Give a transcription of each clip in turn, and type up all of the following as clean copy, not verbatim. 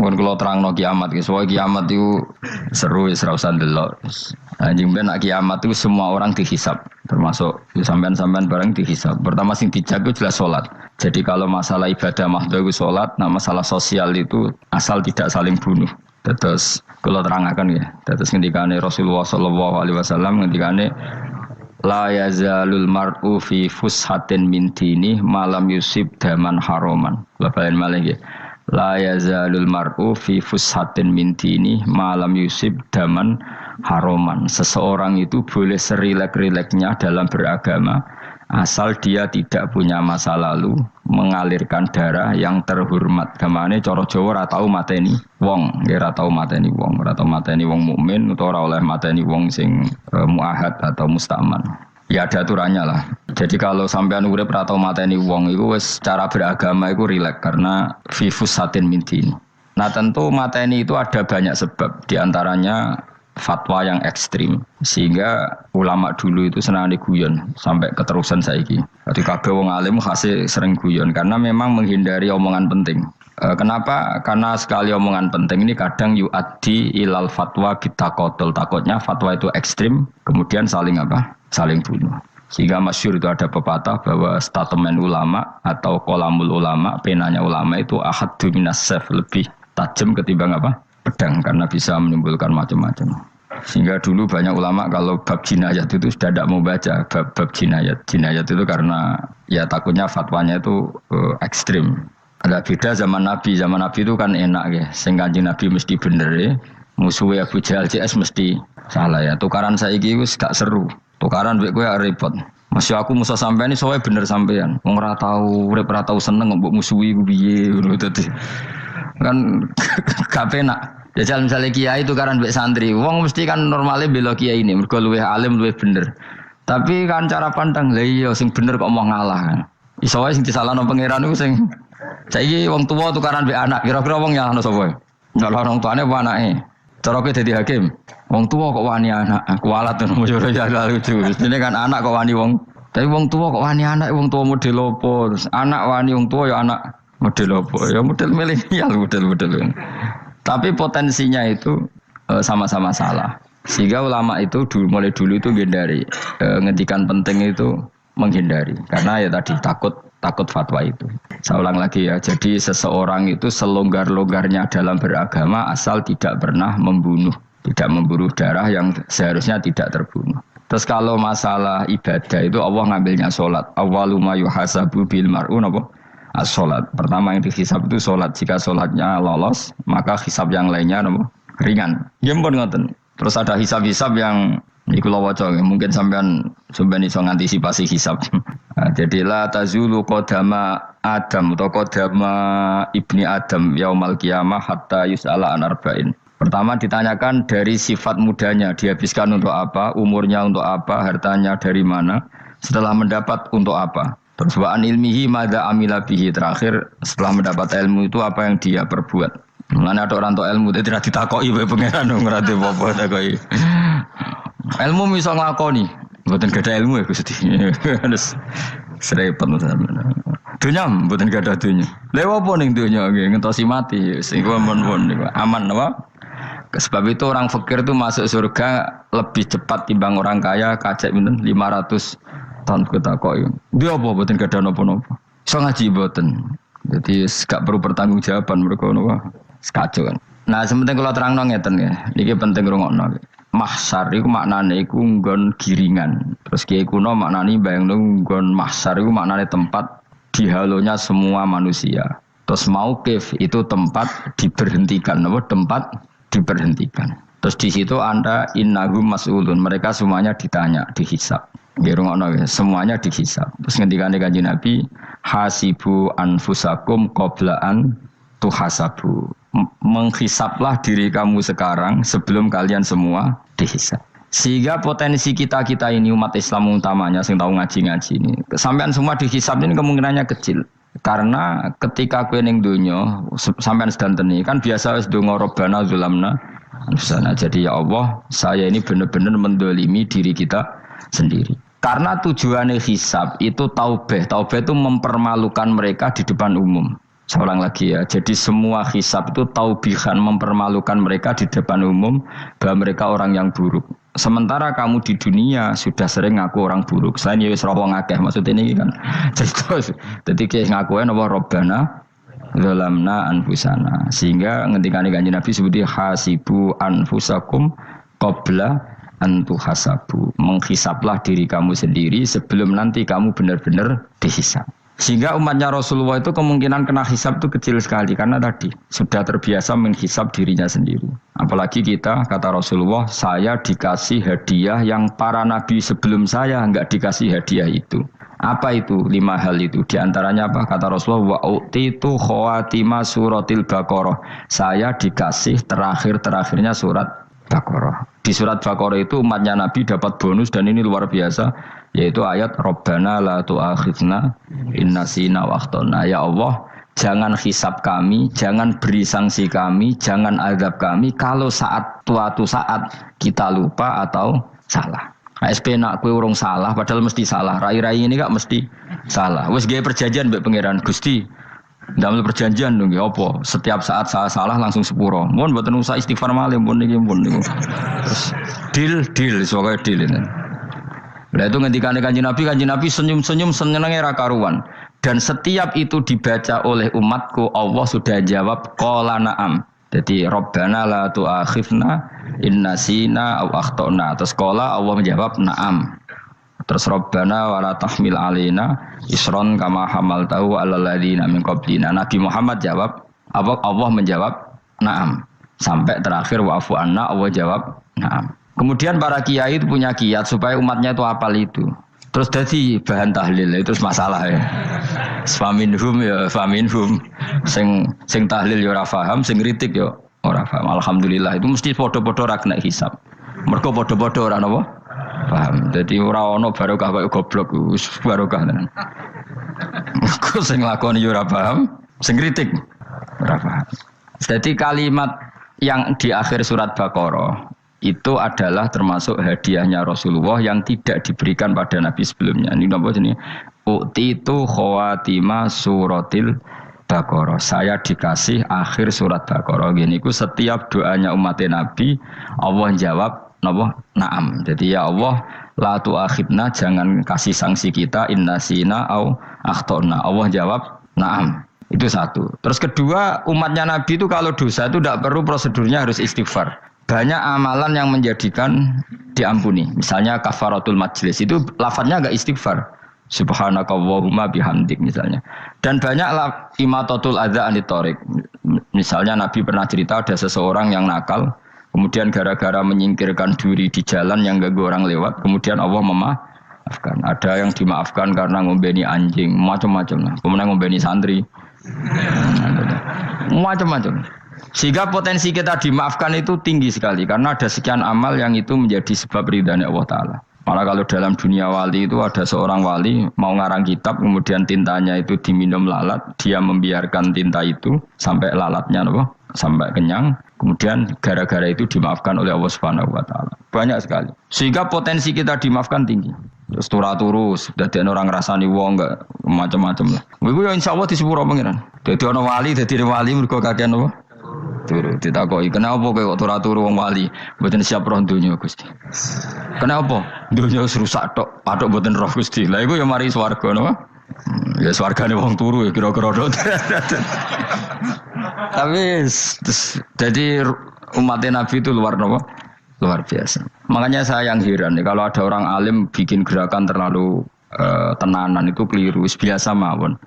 Mun kula terangno kiamat ki, soal kiamat itu seru wis ora usah ndelok. Anjing ben nak kiamat itu semua orang dihisab, termasuk sampean-sampean bareng dihisab. Pertama sing dijaga jelas salat. Jadi kalau masalah ibadah mahdhu itu salat, nah masalah sosial itu asal tidak saling bunuh. Terus kula terangaken ya. Terus ngendikane Rasulullah sallallahu alaihi wasallam ngendikane la yazalul mar'u fi fushatin min dini malam yusib daman haroman. Labain malih nggih. La yazalul mar'u fi fushatin min dini malam yusib daman haroman. Seseorang itu boleh serilek-rileknya dalam beragama asal dia tidak punya masa lalu mengalirkan darah yang terhormat. Gamane cara Jawa ora tau mateni wong, nggih ora tau mateni wong, ora tau mateni wong mukmin utawa ora oleh mateni wong sing muahad atau mustaman. Ya ada aturannya lah. Jadi kalau sampean urip ora tau mateni wong iku wis cara beragama iku rileks karena fifus satin mintin. Nah tentu mateni itu ada banyak sebab, di antaranya fatwa yang ekstrim sehingga ulama dulu itu senang guyon sampai keterusan saiki. Jadi kabeh wong alim khase sering guyon karena memang menghindari omongan penting. Kenapa? Karena sekali omongan penting ini kadang yu'addi ilal fatwa bitaqatul. Takutnya fatwa itu ekstrim kemudian saling apa? Saling bunuh. Sehingga masyhur itu ada pepatah bahwa statement ulama atau kolamul ulama, penanya ulama itu ahaddu minas sayf, lebih tajam ketimbang apa? Pedang, karena bisa menimbulkan macam-macam. Sehingga dulu banyak ulama kalau bab jinayat itu sudah tidak mau baca bab jinayat. Jinayat itu karena ya takutnya fatwanya itu ekstrim. Ada beda zaman Nabi itu kan enak ya. Sing Kanjeng Nabi mesti bener ya. Musuhnya Abu Jahal CS mesti salah ya. Tukaran saiki wis gak seru. Tukaran duit kowe repot. Masih aku musuh sampean ini soalnya bener sampean. Wong ora tau urip ora tau seneng mbok musuhi ku piye ngono dadi. Kan gak penak. Jajal misalnya kiai itu kan mbek santri. Wong mesti kan normalnya bela kiai ini mergo luwih alim luwih bener. Tapi kan cara pandang lha iya sing bener kok mau ngalah kan. Iso wae sing disalahno pangeran iku sing saiki wong tuwa tukaran mbek anak. Kira-kira wong nyalahno sapa? Nyalahno wong tuane apa anake? Cara kowe dadi hakim. Wong tuwa kok wani anak. Kualat ngono yo ya lucu. Dene kan anak kok wani wong. Tapi wong tuwa kok wani anak, wong tuwa model opo? Terus anak wani wong tuwa ya anak model opo? Ya model milenial model. Tapi potensinya itu sama-sama salah. Sehingga ulama itu mulai dulu itu menghindari ngendikan penting itu menghindari karena ya tadi takut fatwa itu. Saya ulang lagi ya. Jadi seseorang itu selonggar-longgarnya dalam beragama asal tidak pernah membunuh darah yang seharusnya tidak terbunuh. Terus kalau masalah ibadah itu Allah ngambilnya sholat. Awwalu ma yuhasabu bil mar'u napa? As-sholat. Pertama yang dihisab itu sholat. Jika sholatnya lolos, maka hisab yang lainnya napa? Ringan. Ya pun ngoten. Terus ada hisab-hisab yang iku lawaca mungkin sampean iso ngantisipasi hisab. Nah, jadi la tazulu qadama Adam atau qadama ibni Adam yaumal qiyamah hatta yus'ala an arba'in. Pertama ditanyakan dari sifat mudanya, dihabiskan untuk apa, umurnya untuk apa, hartanya dari mana, setelah mendapat untuk apa. Terus wa'an ilmihi madza amila bihi, terakhir setelah mendapat ilmu itu apa yang dia perbuat. Mulane ada orang tok ilmu tidak ditakoki wae pangeran ora apa-apa takoki. Ilmu iso nglakoni, mboten gadah ilmu ya Gusti. Terus serepet sampeyan. Dunya mboten gadah dunya. Lha opo ning dunya nggih ngentosi mati sing pun aman apa? Sebab itu orang fakir itu masuk surga lebih cepat timbang orang kaya kacek pinten 500 tahun ketakoki. Dia apa mboten gadah napa-napa. Iso ngaji mboten. Jadi gak perlu pertanggungjawaban mereka napa. Sekacau kan. Nah, sementing kalau terangno ngeten ya. Niki penting rungokno. Mahsyar iku maknane iku nggon giringan. Terus kiai kuno maknane bayangno nggon mahsyar iku maknane tempat dihalonya semua manusia. Terus mauqif itu tempat diberhentikan, napa? Tempat diberhentikan. Terus di situ Anda innahum mas'ulun, mereka semuanya ditanya, dihisab. Nggih rungokno ya, semuanya dihisab. Terus ngendikane Kanjeng Nabi, hasibu anfusakum qabla an tuhasabu. Menghisaplah diri kamu sekarang sebelum kalian semua dihisab. Sehingga potensi kita ini umat Islam utamanya sing tahu ngaji-ngaji ini, sampean semua dihisab ini kemungkinannya kecil. Karena ketika kowe ning donya sampean sedanteni kan biasa wis donga robbana zulamna anfusana. Jadi ya Allah, saya ini benar-benar mendolimi diri kita sendiri. Karena tujuannya hisab itu taubeh. Taubeh itu mempermalukan mereka di depan umum. Seorang lagi ya. Jadi semua hisab itu taubihan, mempermalukan mereka di depan umum bahwa mereka orang yang buruk. Sementara kamu di dunia sudah sering ngaku orang buruk. Selain ya wis roh ngakeh maksud ini kan. Jadi kayak ngakuin apa Rabbana zalamna anfusana. Sehingga ngendikane Kanjeng Nabi sebuti hasibu anfusakum qabla antu hasabu. Menghisaplah diri kamu sendiri sebelum nanti kamu benar-benar dihisap. Sehingga umatnya Rasulullah itu kemungkinan kena hisap itu kecil sekali karena tadi sudah terbiasa menghisap dirinya sendiri. Apalagi kita, kata Rasulullah, saya dikasih hadiah yang para nabi sebelum saya enggak dikasih hadiah itu. Apa itu? 5 hal itu. Di antaranya apa? Kata Rasulullah, wa utitu khawatima suratil Baqarah. Saya dikasih terakhir-terakhirnya surat Baqarah. Di surat Baqarah itu umatnya Nabi dapat bonus dan ini luar biasa, yaitu ayat Rabbana la tu'akhidna in nasina wa akhtana. Ya Allah, jangan hisab kami, jangan beri sanksi kami, jangan azab kami kalau suatu saat kita lupa atau salah. ASP nak kue urung salah padahal mesti salah. Rai-rai ini gak mesti salah. Wes gawe perjanjian mbek pangeran Gusti. Ndamel perjanjian dong ya apa? Setiap saat saya salah langsung sepuro. Mun mboten usah istighfar malih mun niki mun niku. Deal soalnya deal ini. Lah itu ngendikane Kanjeng Nabi senyum-senyum senenge ra karuan. Dan setiap itu dibaca oleh umatku, Allah sudah jawab qala na'am. Jadi Rabbana la tu'akhifna in nasina aw akhtana. Terus qala Allah menjawab na'am. Terus Rabbana wa la tahmil alaina isron kama hamaltahu 'alal ladzina min qablina. Nabi Muhammad jawab, Allah menjawab na'am. Sampai terakhir wa'fu anna, Allah jawab na'am. Kemudian para kiai itu punya kiat supaya umatnya itu hafal itu. Terus jadi bahan tahlil itu masalah ya. Faminhum ya faminhum. Sing tahlil ya ora paham, sing kritik ya ora paham. Alhamdulillah itu mesti padha-padha ra kena hisab. Mergo padha-padha ora napa? Paham. Jadi ora ono barokah kaya goblok wis barokah tenan. Mergo sing lakoni ya ora paham, sing kritik ora paham. Jadi kalimat yang di akhir surat Baqarah itu adalah termasuk hadiahnya Rasulullah yang tidak diberikan pada Nabi sebelumnya. Ini apa ini? Utitu khawatima suratil Baqarah. Saya dikasih akhir surat Baqarah. Gini ku setiap doanya umat Nabi Allah jawab napa? Naam. Jadi ya Allah la tu'akhidna, jangan kasih sanksi kita innasina au akhtana. Allah jawab naam. Itu satu. Terus kedua, umatnya Nabi itu kalau dosa itu tidak perlu prosedurnya harus istighfar. Banyak amalan yang menjadikan diampuni. Misalnya kafaratul majlis itu lafadznya enggak istighfar. Subhanakallahumma bihamdik misalnya. Dan banyak imatatul adza anit thariq. Misalnya Nabi pernah cerita ada seseorang yang nakal, kemudian gara-gara menyingkirkan duri di jalan yang ganggu orang lewat, kemudian Allah memaafkan. Ada yang dimaafkan karena ngombeni anjing, macam-macam lah. Kemudian ngombeni santri. Macam-macam. Sehingga potensi kita dimaafkan itu tinggi sekali karena ada sekian amal yang itu menjadi sebab ridhanya Allah Ta'ala. Malah kalau dalam dunia wali itu ada seorang wali mau ngarang kitab kemudian tintanya itu diminum lalat, dia membiarkan tinta itu sampai lalatnya sampai kenyang, kemudian gara-gara itu dimaafkan oleh Allah Subhanahu wa Ta'ala. Banyak sekali. Sehingga potensi kita dimaafkan tinggi. Terus turus dadi orang ngrasani wong enggak macam-macam lah. Iku ya insyaallah di sepuro pangeran. Dadi ana wali mergo kakean apa? Turu ditakoki, "Kenapa kowe kok turu wong wali? Mboten siap roh donya, Gusti." "Kenapa? Donya wis rusak tok, patok mboten roh Gusti." Lah iku ya mari swarga napa? Ya swargane wong turu ya kira-kira tok. Tapi jadi umat Nabi itu luar biasa. Makanya saya yang heran nih, kalau ada orang alim bikin gerakan terlalu tenanan itu keliru, biasa mawon.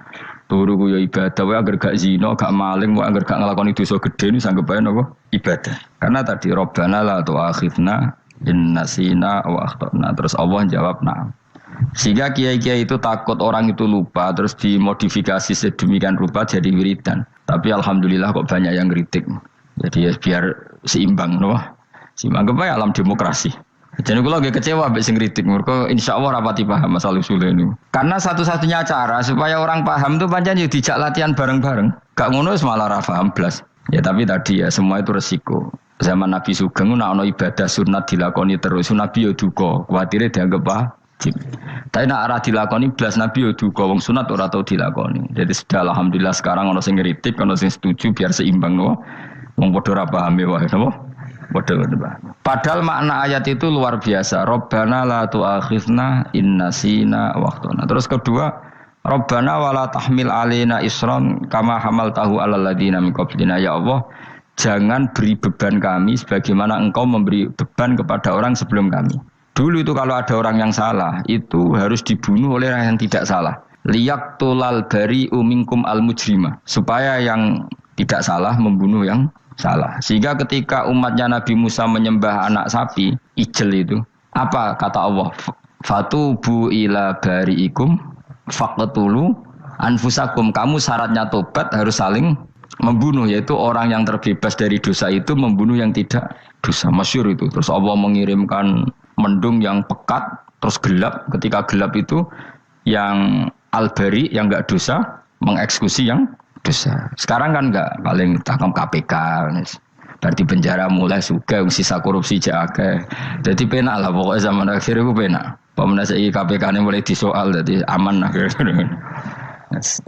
Turu ku ya ibadah, wae agar gak zina, gak maling, wae agar gak nglakoni dosa gedhe niku sanggep bae napa? Ibadah. Karena tadi Rabbana la tu'akhidna in nasina wa akhtana. Terus Allah jawab na'am. Sehingga kiai-kiai itu takut orang itu lupa, terus dimodifikasi sedemikian rupa jadi wiridan. Tapi alhamdulillah kok banyak yang kritik. Jadi ya biar seimbang, no? Seimbang kepada alam demokrasi. Jadi kalau agak kecewa ambek sing kritik, mergo insyaallah rapati paham masalah usul ini. Karena satu-satunya cara supaya orang paham itu pancen yo dijak latihan bareng-bareng. Gak ngono wis malah ra paham blas. Ya tapi tadi ya semua itu resiko. Zaman Nabi Sugeng nek ana ibadah sunat dilakoni terus, Nabi yo duka, kuwatire dianggap wajib. Tapi nak ora dilakoni blas Nabi yo duga wong sunat ora tau dilakoni. Jadi sudah alhamdulillah sekarang ono sing ngritik, ono sing setuju biar seimbang no. Wong padha ora paham wae napa? Padahal makna ayat itu luar biasa. Rabbana la tu'akhizna in nasina wa akhtana. Terus kedua, Rabbana wala tahmil alaina isran kama hamaltahu alal ladina min qablina. Ya Allah, jangan beri beban kami sebagaimana Engkau memberi beban kepada orang sebelum kami. Dulu itu kalau ada orang yang salah, itu harus dibunuh oleh orang yang tidak salah. Liyaqtulal bari'u minkum al-mujrima. Supaya yang tidak salah membunuh yang salah. Sehingga ketika umatnya Nabi Musa menyembah anak sapi, ijel itu, apa kata Allah? Fatubu ila bari'ikum faqtulu anfusakum. Kamu syaratnya tobat harus saling membunuh, yaitu orang yang terbebas dari dosa itu membunuh yang tidak dosa. Masyhur itu. Terus Allah mengirimkan mendung yang pekat, terus gelap. Ketika gelap itu yang al-bari, yang enggak dosa, mengeksekusi yang dosa. Sekarang kan enggak, paling tangkap KPK. Berarti penjara mulai suka, sisa korupsi jake. Jadi penak lah pokoknya zaman akhir itu penak. Pemenang saya KPK ini mulai disoal, jadi aman lah.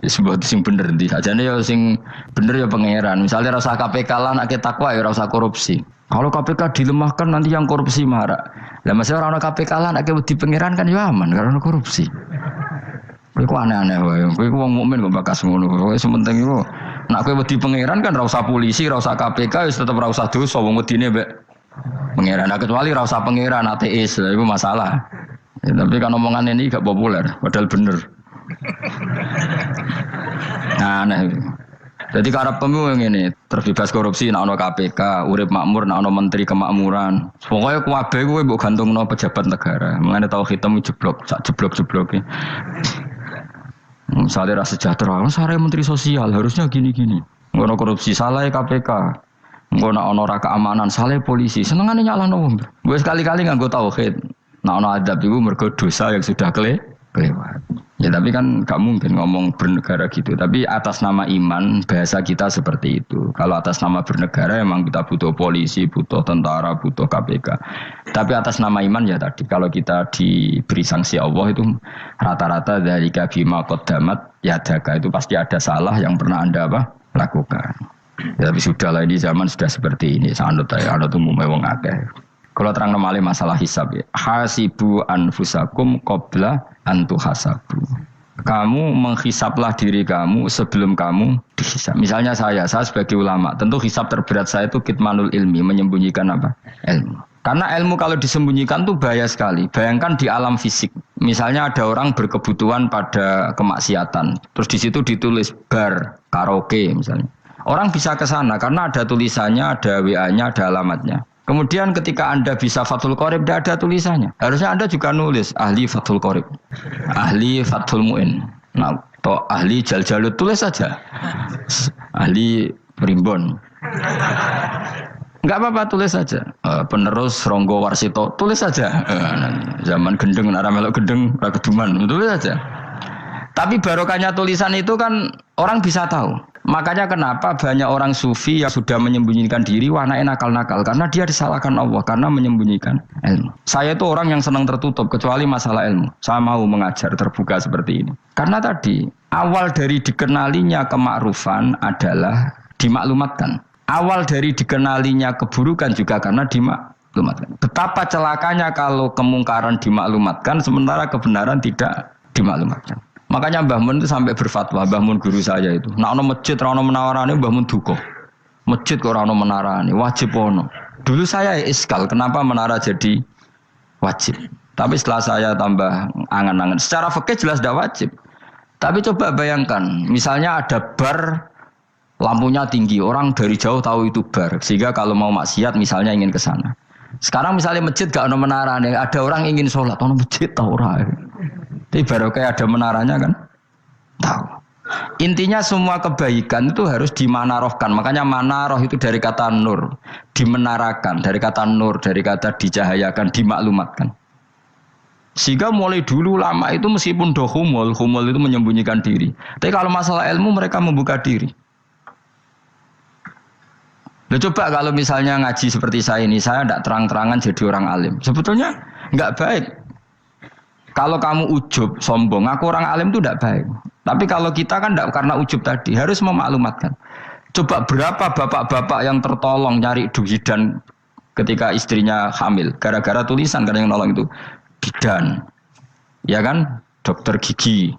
Sebuah sing bener di aja nih ya sing bener ya pangeran. Misalnya rasa KPK lah nak kita takwa ya rasa korupsi. Kalau KPK dilemahkan nanti yang korupsi marah. Lah masih orang KPK lah nak di pangeran kan ya aman karena korupsi. Iku aneh-aneh wae. Kowe wong mukmin kok bakas ngono. Kowe sementing iku nak kowe wedi pangeran kan ra usah polisi, ra usah KPK wis tetep ra usah dosa wong wedine mbek pangeran. Nah, kecuali ra usah pangeran ateis, iku masalah. Ya, tapi kan omongan ini gak populer, padahal bener. Nah, aneh. Jadi karep pemilu ngene, terbebas korupsi nek ana KPK, urip makmur nek ana menteri kemakmuran. Pokoke kabeh kuwi mbok gantungno pejabat negara. Mengene tau hitam jeblok, sak jeblok-jebloke. Misalnya rasa sejahtera, saya menteri sosial harusnya gini-gini. Ngono korupsi salah KPK, ngono ono keamanan salah polisi. Senengane nyalahno wong. Gue sekali-kali nganggo tauhid. Nah ono adab iku mergo dosa yang sudah kelewat. Ya tapi kan gak mungkin ngomong bernegara gitu. Tapi atas nama iman bahasa kita seperti itu. Kalau atas nama bernegara emang kita butuh polisi, butuh tentara, butuh KPK. Tapi atas nama iman ya tadi kalau kita diberi sanksi Allah itu rata-rata dari bima qaddamat yadaka itu pasti ada salah yang pernah Anda lakukan. Ya, tapi sudahlah ini zaman sudah seperti ini. Sanut ya anut umumnya wong akeh. Kalau terang nomale masalah hisab ya. Hasibu anfusakum qabla antu hasabu. Kamu menghisaplah diri kamu sebelum kamu dihisap. Misalnya saya sebagai ulama, tentu hisap terberat saya itu kitmanul ilmi, menyembunyikan apa? Ilmu. Karena ilmu kalau disembunyikan tuh bahaya sekali. Bayangkan di alam fisik. Misalnya ada orang berkebutuhan pada kemaksiatan, terus di situ ditulis bar, karaoke misalnya. Orang bisa ke sana karena ada tulisannya, ada WA-nya, ada alamatnya. Kemudian ketika Anda bisa Fathul Qorib, tidak ada tulisannya. Harusnya Anda juga nulis ahli Fathul Qorib, ahli Fathul Mu'in, nah, atau ahli Jaljalut, tulis saja. Ahli Primbon. Enggak apa-apa, tulis saja. Penerus Ronggo Warsito, tulis saja. Zaman gendeng, nara melok gendeng, rakeduman, tulis saja. Tapi barokahnya tulisan itu kan orang bisa tahu. Makanya kenapa banyak orang sufi yang sudah menyembunyikan diri warnanya nakal-nakal. Karena dia disalahkan Allah, karena menyembunyikan ilmu. Saya itu orang yang senang tertutup, kecuali masalah ilmu. Saya mau mengajar terbuka seperti ini. Karena tadi, awal dari dikenalinya kemakrufan adalah dimaklumatkan. Awal dari dikenalinya keburukan juga karena dimaklumatkan. Betapa celakanya kalau kemungkaran dimaklumatkan, sementara kebenaran tidak dimaklumatkan. Makanya Mbah Mun itu sampai berfatwa, Mbah Mun guru saya itu. Nak ono masjid, ono menarane Mbah Mun duka. Masjid kok ono menarane, wajib ono. Dulu saya iskal, kenapa menara jadi wajib? Tapi setelah saya tambah angan-angan, secara fikih jelas tidak wajib. Tapi coba bayangkan, misalnya ada bar, lampunya tinggi, orang dari jauh tahu itu bar, sehingga kalau mau maksiat misalnya ingin ke sana. Sekarang misalnya masjid gak ono menarane, ada orang ingin sholat, ono masjid tahu orang. Tapi baru kayak ada menaranya kan? Tahu. Intinya semua kebaikan itu harus dimanarohkan. Makanya manaroh itu dari kata nur. Dimenarakan. Dari kata nur. Dari kata dicahayakan. Dimaklumatkan. Sehingga mulai dulu lama itu meskipun dohumul. Humul itu menyembunyikan diri. Tapi kalau masalah ilmu mereka membuka diri. Nah, coba kalau misalnya ngaji seperti saya ini. Saya tidak terang-terangan jadi orang alim. Sebetulnya nggak baik. Kalau kamu ujub, sombong, aku orang alim itu tidak baik. Tapi kalau kita kan tidak karena ujub tadi, harus memaklumatkan. Coba berapa bapak-bapak yang tertolong nyari bidan ketika istrinya hamil. Gara-gara tulisan, karena yang nolong itu bidan. Ya kan? Dokter gigi.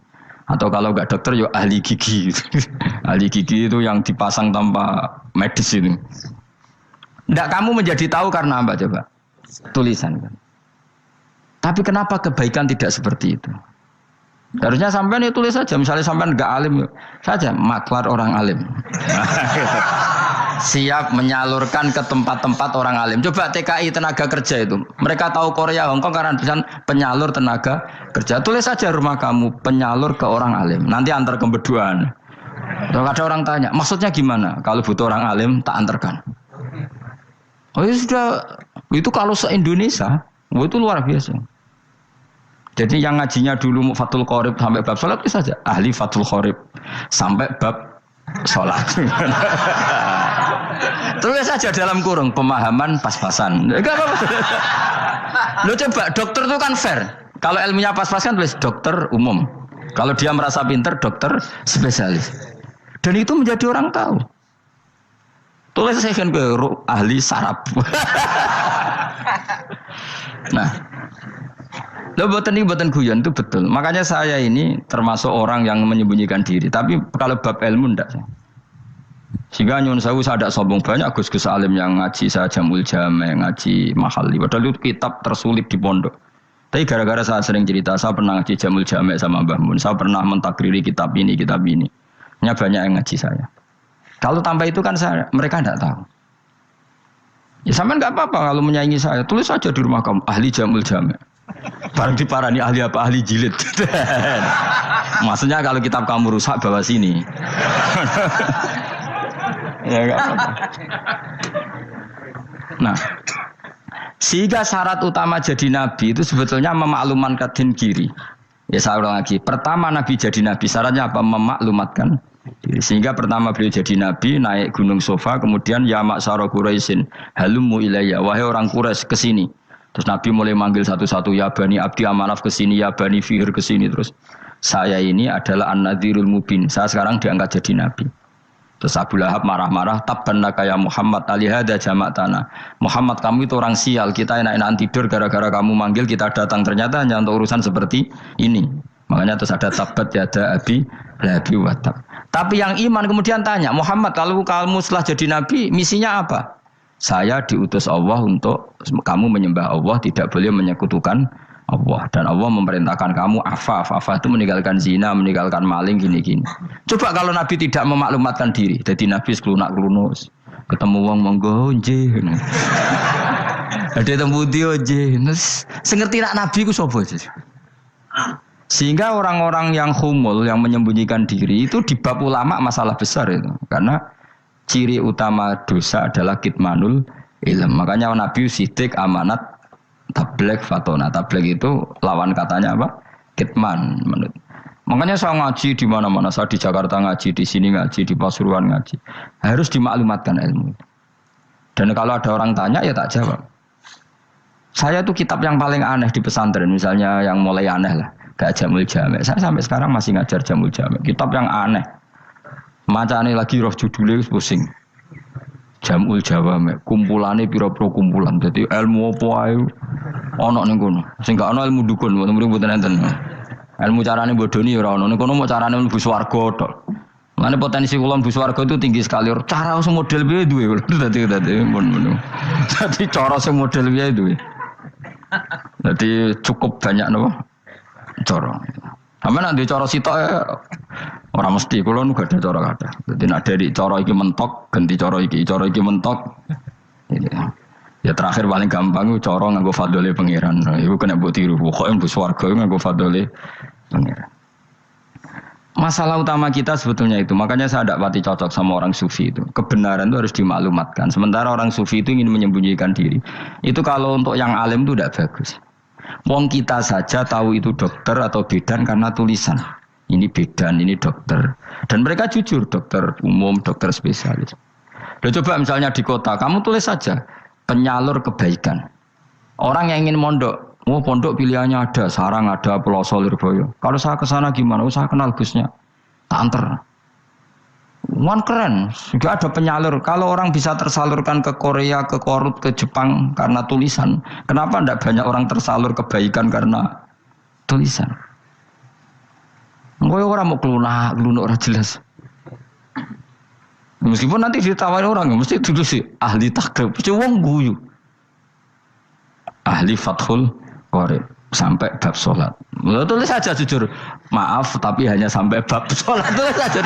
Atau kalau enggak dokter, ya ahli gigi. Ahli gigi itu yang dipasang tanpa medis itu. Tidak kamu menjadi tahu karena apa coba? Tulisan kan. Tapi kenapa kebaikan tidak seperti itu? Harusnya sampean ya tulis saja. Misalnya sampean enggak alim saja, maklar orang alim. Siap menyalurkan ke tempat-tempat orang alim. Coba TKI tenaga kerja itu. Mereka tahu Korea, Hongkong karena tulisan penyalur tenaga kerja. Tulis saja rumah kamu penyalur ke orang alim. Nanti antar ke beduan. Kalau ada orang tanya, maksudnya gimana? Kalau butuh orang alim tak antarkan. Oh ya sudah, itu kalau se-Indonesia. Oh, itu luar biasa. Jadi yang ngajinya dulu Fathul Qorib sampai bab sholat itu saja. Ahli Fathul Qorib sampai bab sholat. Tulis saja dalam kurung pemahaman pas-pasan. Enggak apa-apa. Lo coba dokter itu kan fair. Kalau ilmunya pas-pasan tulis dokter umum. Kalau dia merasa pinter dokter spesialis. Dan itu menjadi orang tahu. Tulis saya kan ke ahli saraf. Nah, lo buatan guyon itu betul. Makanya saya ini termasuk orang yang menyembunyikan diri. Tapi kalau bab ilmu enggak. Sehingga nyun saya tidak sombong banyak gus-gus alim yang ngaji saya Jamul Jame, ngaji Mahali. Padahal itu kitab tersulit di pondok. Tapi gara-gara saya sering cerita, saya pernah ngaji Jamul Jame sama Mbah Mun. Saya pernah mentakriri kitab ini. Hanya banyak yang ngaji saya. Kalau tanpa itu kan mereka tidak tahu. Ya sama nggak apa-apa kalau menyaingi saya. Tulis saja di rumah kamu ahli Jamul Jame. Barang diparani ahli apa? Ahli jilid. Maksudnya kalau kitab kamu rusak bawa sini. Ya nggak apa-apa. Nah, sehingga syarat utama jadi nabi itu sebetulnya memaklumatkan diri. Ya saya ulang lagi. Pertama nabi jadi nabi syaratnya apa? Memaklumatkan diri. Sehingga pertama beliau jadi nabi naik gunung Sofa, kemudian ya maksara Quraisyin halummu ilayya, wahai orang Quraisy kesini. Terus nabi mulai manggil satu-satu, ya bani Abdi Amanaf kesini, ya bani Fihr kesini. Terus saya ini adalah an-nadhirul mubin. Saya sekarang diangkat jadi nabi. Terus Abu Lahab marah-marah, tabbannaka ya Muhammad alihada jama'tana. Muhammad kamu itu orang sial, kita enak-enakan tidur gara-gara kamu manggil kita datang, ternyata hanya untuk urusan seperti ini. Makanya terus ada tabbat yada abi labi watab. Tapi yang iman kemudian tanya, Muhammad kalau kamu setelah jadi nabi misinya apa? Saya diutus Allah untuk kamu menyembah Allah, tidak boleh menyekutukan Allah. Dan Allah memerintahkan kamu afaf itu meninggalkan zina, meninggalkan maling, gini-gini. Coba kalau Nabi tidak memaklumatkan diri, jadi Nabi seklunak-klunus, ketemu wong monggo nggih. Ada temu dia nggih. Sengerti nak Nabi ku sapa sih? Sehingga orang-orang yang humul, yang menyembunyikan diri itu di bab ulama masalah besar itu. Karena ciri utama dosa adalah kitmanul ilm. Makanya Nabi sidik amanat tabligh fatona. Tabligh itu lawan katanya apa? Kitman. Makanya saya ngaji di mana-mana. Saya di Jakarta ngaji, di sini ngaji, di Pasuruan ngaji. Harus dimaklumatkan ilmu. Dan kalau ada orang tanya ya tak jawab. Saya tuh kitab yang paling aneh di pesantren, misalnya yang mulai aneh lah. Gak Jamul Jame. Saya sampai sekarang masih ngajar Jamul Jame. Kitab yang aneh. Macane lagi roh judulnya pusing. Jamul Jawame, kumpulane pira-pira kumpulan. Jadi ilmu apa ae ana ning kono. Sing gak ana ilmu dukun, mboten enten. Ilmu carane bodoni ora ana. Ning kono mau carane mlebu swarga tok. Mane potensi kula mlebu swarga itu tinggi sekali. Cara sing model piye duwe. Dadi mun. Dadi cara sing model piye duwe. Dadi cukup banyak napa? Cara. Sampe nek cara sitok ora mesti kula nu gak ada cara kathah. Dadi nek dari cara iki mentok ganti cara iki mentok. Ya terakhir paling gampang itu cara nganggo fadhole pangeran. Iku kena mbok tiru. Pokoke mbok swarga nganggo fadhole pangeran. Masalah utama kita sebetulnya itu. Makanya saya tidak pati cocok sama orang sufi itu. Kebenaran itu harus dimaklumatkan. Sementara orang sufi itu ingin menyembunyikan diri. Itu kalau untuk yang alim itu tidak bagus. Wong kita saja tahu itu dokter atau bidan karena tulisan. Ini bidan, ini dokter. Dan mereka jujur, dokter umum, dokter spesialis. Loh, coba misalnya di kota, kamu tulis saja penyalur kebaikan. Orang yang ingin mondok Oh pondok pilihannya ada, Sarang ada, Pelosok, Lirboyo. Kalau saya ke sana gimana? Oh, saya kenal Gusnya. Tak anter. Wan keren, juga ada penyalur. Kalau orang bisa tersalurkan ke Korea, ke Korut, ke Jepang karena tulisan, kenapa tidak banyak orang tersalur kebaikan karena tulisan? Gue orang mau kelunak orang jelas. Meskipun nanti ditawari orang, mesti dulu sih ahli takrib, cuma guyu, ahli fathul qorib sampai bab sholat. Tulis saja jujur, maaf tapi hanya sampai bab sholat. Tulis saja,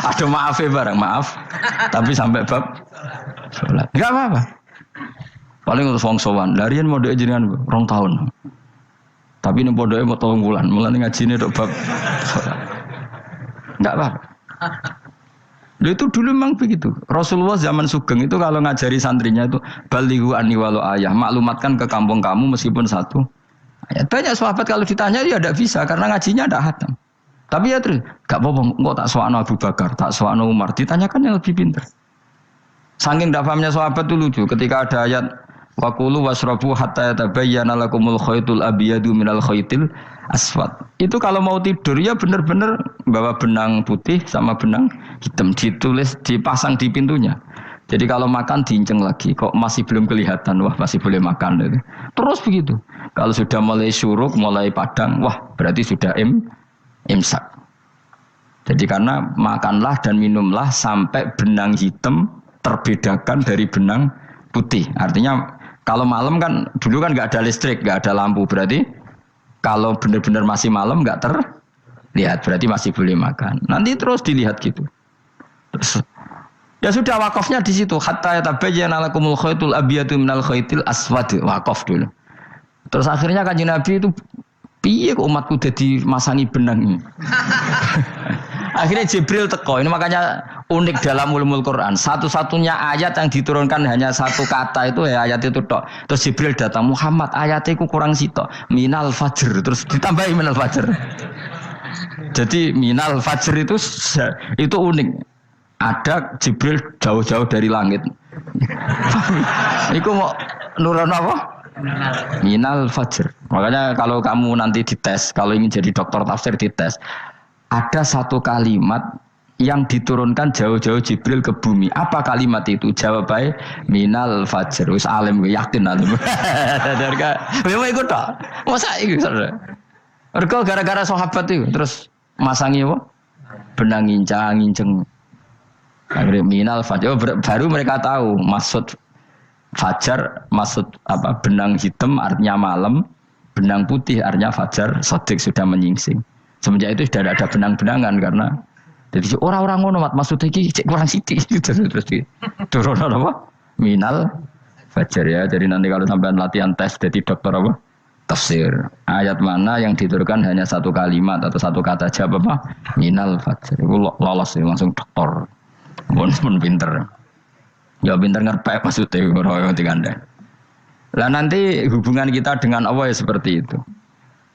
ada maafnya bareng, maaf tapi sampai bab sholat. Enggak apa-apa. Paling untuk wong sowan, larian model jenengan 2 tahun. Tapi ini bodohnya mau 3 bulan, mulai ngaji ini untuk bab sholat. Enggak apa-apa. Itu dulu memang begitu. Rasulullah zaman Sugeng itu kalau ngajari santrinya itu balighu anni walau ayah, maklumatkan ke kampung kamu meskipun 1 ayat. Banyak sahabat kalau ditanya dia tidak bisa karena ngajinya tidak hatam. Tapi ya terus, gak apa-apa, kok tak soal Abu Bakar, tak soal Umar, ditanyakan yang lebih pintar. Saking tidak pahamnya sahabat itu lucu, ketika ada ayat waqulu wasrabu hatta yatabayyana lakumul khaytul abyadu minal khaytil aswad. Itu kalau mau tidur ya benar-benar bawa benang putih sama benang hitam, ditulis dipasang di pintunya. Jadi kalau makan diinceng lagi, kok masih belum kelihatan, wah masih boleh makan. Terus begitu. Kalau sudah mulai syuruk, mulai padang, wah berarti sudah imsak. Jadi karena makanlah dan minumlah sampai benang hitam terbedakan dari benang putih. Artinya kalau malam kan, dulu kan nggak ada listrik, nggak ada lampu, berarti kalau benar-benar masih malam nggak terlihat, berarti masih boleh makan. Nanti terus dilihat gitu. Terus, ya sudah wakafnya di situ. Hatta yatabayyana lakumul khaytul abyadu minal khaytil aswad. Wakaf dulu. Terus akhirnya Kanjeng Nabi itu piye kok umatku jadi masangi benang ini. Akhirnya Jibril teko. Ini makanya unik dalam ulumul Quran. Satu-satunya ayat yang diturunkan hanya 1 kata itu ya ayat itu tok. Terus Jibril datang, Muhammad ayatnya itu kurang sitok. Minal fajr. Terus ditambahi minal fajr. Jadi minal fajr itu unik. Ada Jibril jauh-jauh dari langit. Iku mau nurun apa? Minal fajr. Makanya kalau kamu nanti dites, kalau ingin jadi dokter tafsir dites, ada 1 kalimat yang diturunkan jauh-jauh Jibril ke bumi. Apa kalimat itu? Jawabannya minal fajr. Wis alim yakin alim. Memang ikut tak? Masa itu saudara? Mergo gara-gara sahabat itu terus masangi apa? Benang ngincang. Akhirnya minal fajr. Baru mereka tahu maksud fajar, maksud apa? Benang hitam artinya malam, benang putih artinya fajar. Sodik sudah menyingsing. Semenjak itu sudah ada benang-benangan karena jadi orang-orang ngono mat maksudnya iki kurang sithik terus turun apa? Minal fajar ya. Jadi nanti kalau sampean latihan tes jadi dokter apa? Tafsir. Ayat mana yang diturunkan hanya 1 kalimat atau 1 kata jawab apa? Minal fajar. Itu lolos langsung dokter. Pun pinter. Ya pinter ngerpek maksudnya orang tinggal. Lah nanti hubungan kita dengan Allah ya seperti itu.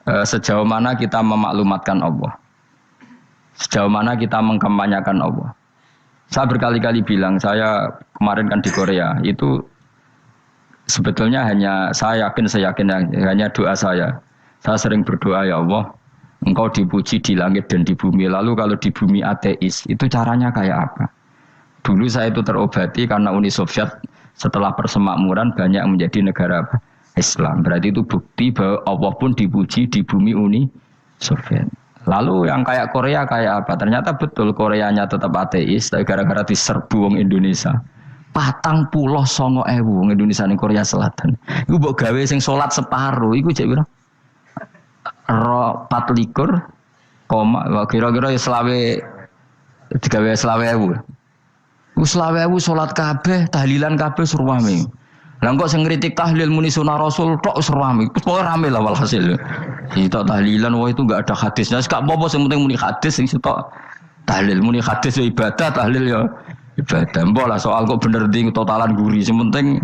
Sejauh mana kita memaklumatkan Allah. Sejauh mana kita mengkampanyakan Allah. Saya berkali-kali bilang, saya kemarin kan di Korea, itu sebetulnya saya yakin hanya doa saya. Saya sering berdoa, ya Allah, Engkau dipuji di langit dan di bumi. Lalu kalau di bumi ateis, itu caranya kayak apa? Dulu saya itu terobati karena Uni Soviet setelah persemakmuran banyak menjadi negara Islam. Berarti itu bukti bahwa Allah pun dipuji di bumi Uni Soviet. Lalu yang kayak Korea kayak apa? Ternyata betul Koreanya tetap ateis, tapi gara-gara diserbu wong Indonesia. 49.000 wong Indonesia ning Korea Selatan. Iku mbok gawe sing salat separuh, iku cek pira? 24, kira-kira ya digawe 20.000. Wis 20.000 salat kabeh, tahlilan kabeh surwame. Lah kok sing ngritik tahlil muni sunah Rasul tok surwame. Pokoke rame lah walhasil. Itu tahlilan wah itu enggak ada hadisnya. Gak apa-apa sing penting muni hadis sing sitok tahlil muni hadis ya ibadah, tahlil ya ibadah. Mbok lah soal kok bener ding totalan guri sing penting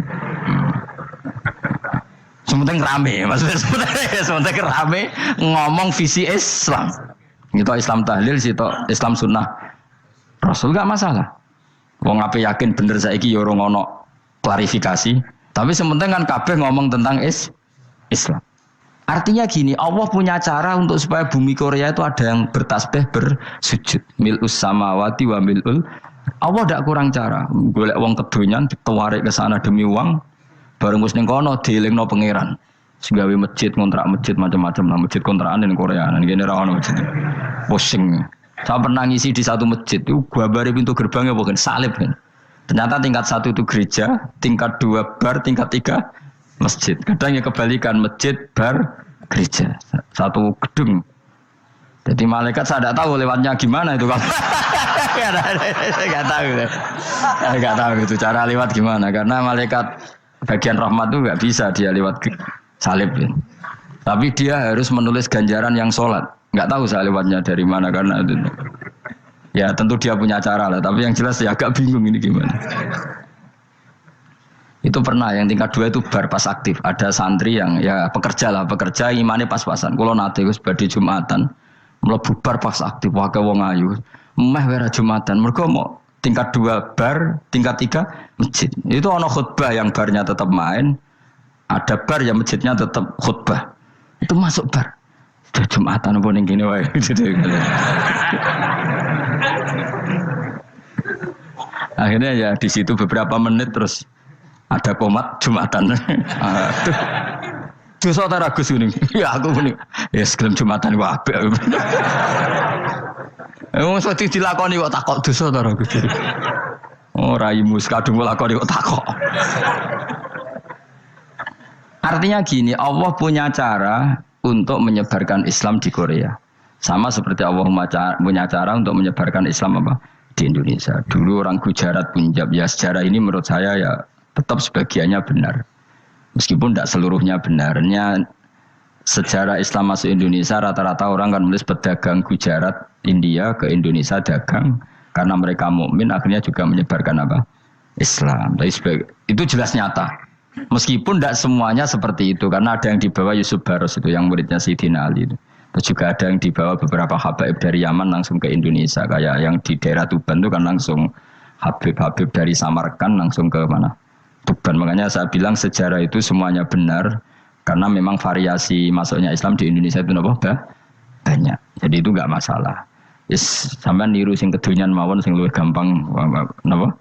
rame. Maksudnya sementing rame ngomong visi Islam. Itu Islam tahlil sitok Islam sunnah Rasul gak masalah. Wong ape yakin bener saiki ya ora ono klarifikasi. Tapi sementing kan kabeh ngomong tentang Islam. Artinya gini, Allah punya cara untuk supaya bumi Korea itu ada yang bertasbih bersujud. Mil'us samawati wa mil'ul. Allah tidak kurang cara. Golek wong kedonyan ditawarik ke sana demi uang. Bareng wis ning kono dielingno pangeran. Segawe masjid, kontrak masjid macam-macam lah, masjid kontrakan ning Korea. Nang kene ra ono masjid. Pusing. Saya pernah ngisi di satu masjid itu gambare pintu gerbangnya bukan salib kan. Ternyata tingkat 1 itu gereja, tingkat 2 bar, tingkat 3 masjid. Kadang ya kebalikan masjid, bar, gereja. Satu gedung. Jadi malaikat saya tidak tahu lewatnya gimana itu kalau nggak tahu itu cara lewat gimana karena malaikat bagian rahmat itu nggak bisa dia lewat salib. Tapi dia harus menulis ganjaran yang sholat. Nggak tahu saya lewatnya dari mana karena itu. Ya tentu dia punya cara lah, tapi yang jelas ya agak bingung ini gimana. Itu pernah yang tingkat 2 itu bar pas aktif. Ada santri yang ya pekerja imane pas-pasan. Kalau nate wis badhe Jumatan, mlebu bar pas aktif wae wong ayu. Meh wera Jumatan, mergo mau tingkat 2 bar, tingkat 3 masjid. Itu ana khutbah yang barnya tetap main, ada bar yang masjidnya tetap khutbah. Itu masuk bar. Sudah Jumatan apa ning kene wae. Akhirnya ya di situ beberapa menit terus ada komat Jumatan. Dosa ta Gus kuning. Ya aku kuning. Ya segelem Jumatan ku apik. Wong mesti dilakoni kok takok dosa ta Gus. Oh raimu kadung lakoni kok takok. Artinya gini, Allah punya cara untuk menyebarkan Islam di Korea. Sama seperti Allah punya cara untuk menyebarkan Islam apa? Di Indonesia. Dulu orang Gujarat, Punjab, ya sejarah ini menurut saya ya tetap sebagiannya benar. Meskipun tidak seluruhnya benarnya sejarah Islam masuk Indonesia rata-rata orang kan menulis pedagang Gujarat, India ke Indonesia dagang karena mereka mukmin akhirnya juga menyebarkan apa? Islam. Itu jelas nyata. Meskipun tidak semuanya seperti itu karena ada yang dibawa Yusuf Baros itu yang muridnya Sayyidina Ali itu. Terus juga ada yang dibawa beberapa habaib dari Yaman langsung ke Indonesia. Kayak yang di daerah Tuban itu kan langsung habib-habib dari Samarkand langsung ke mana? Tuban. Makanya saya bilang sejarah itu semuanya benar. Karena memang variasi masuknya Islam di Indonesia itu banyak. Jadi itu enggak masalah. Yes, sampean niru sing kedonyan mawon sing luwih gampang napa?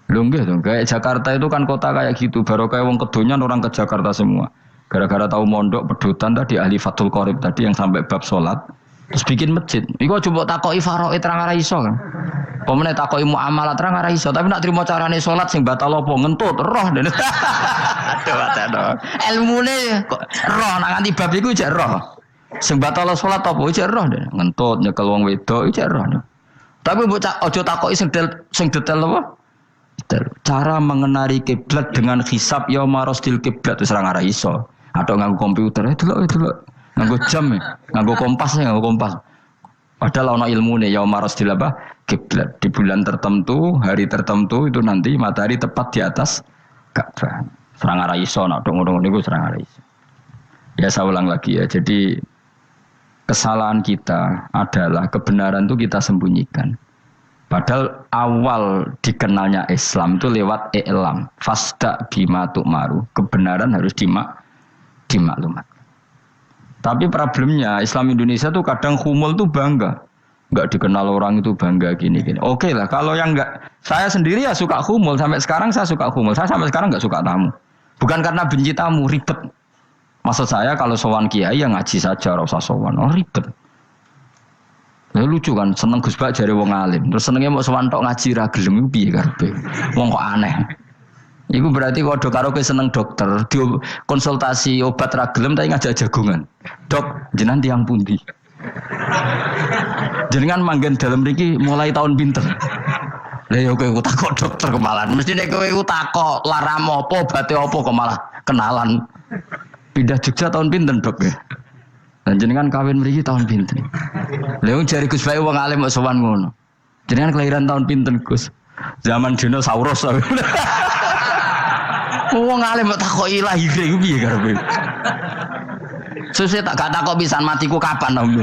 Lho nggih dong. Kayak Jakarta itu kan kota kayak gitu. Baru kayak wong kedonyan orang ke Jakarta semua. Gara-gara tahu mondok pedutan tadi ahli Fathul Qorib tadi yang sampai bab sholat terus bikin masjid. Iku coba takoki faraid terang ora iso kan. Pemene takoki muamalah terang ora iso, tapi nak trimo carane sholat sing batal apa ngentut roh dene. Aduh. Ilmune kok roh nak nganti bab iku jek roh. Sing batal sholat apa jek roh dene. Ngentut nyekel wong wedok jek roh. Tapi mbok aja takoki sing detail apa? Cara mengenali kiblat dengan hisab yauma rasdil kiblat wis ora iso. Atau nganggo komputer itu loh, nganggo jam nganggo kompas. Padahal ana ilmune yauma rasdil apa? Kiblat di bulan tertentu, hari tertentu itu nanti matahari tepat di atas Ka'bah. Serang ora iso nek ngono niku serang ora iso. Ya saya ulang lagi ya. Jadi kesalahan kita adalah kebenaran itu kita sembunyikan. Padahal awal dikenalnya Islam itu lewat i'lam. Fasda bima tu'maru. Kebenaran harus dimaklumat. Tapi problemnya Islam Indonesia tuh kadang humul tuh bangga. Enggak dikenal orang itu bangga gini. Oke lah, kalau yang enggak, saya sendiri ya suka humul. Sampai sekarang saya suka humul. Saya sampai sekarang enggak suka tamu. Bukan karena benci tamu, ribet. Maksud saya kalau sowan kiai ya ngaji saja, ora usah sowan. Oh ribet. Ya lucu kan, seneng Gus Bak jare wong alim. Terus senenge mau sowan tok ngaji ra gelem iku piye karepe. Wong kok aneh. Iku berarti kalau dok karo seneng dokter, dia konsultasi obat ra gelem tapi ngajak jagungan. Dok, jenengan tiyang pundi? Jenengan manggen dalem mriki mulai tahun pinten? Lah ya kowe takok dokter kemalan. Mesti nek kowe takok laram apa, obate apa kok malah kenalan. Pindah Jogja tahun pinten, Dok ya? Dan jenengan kawin mriki tahun pinten? Lah wong jare Gus Bae wong alim kok sowan ngono. Jenengan kelahiran tahun pinten, Gus? Zaman dinosaurus. Wong alim kok takoki lahire iku piye karepe? Susah gak takok pisan matiku kapan om.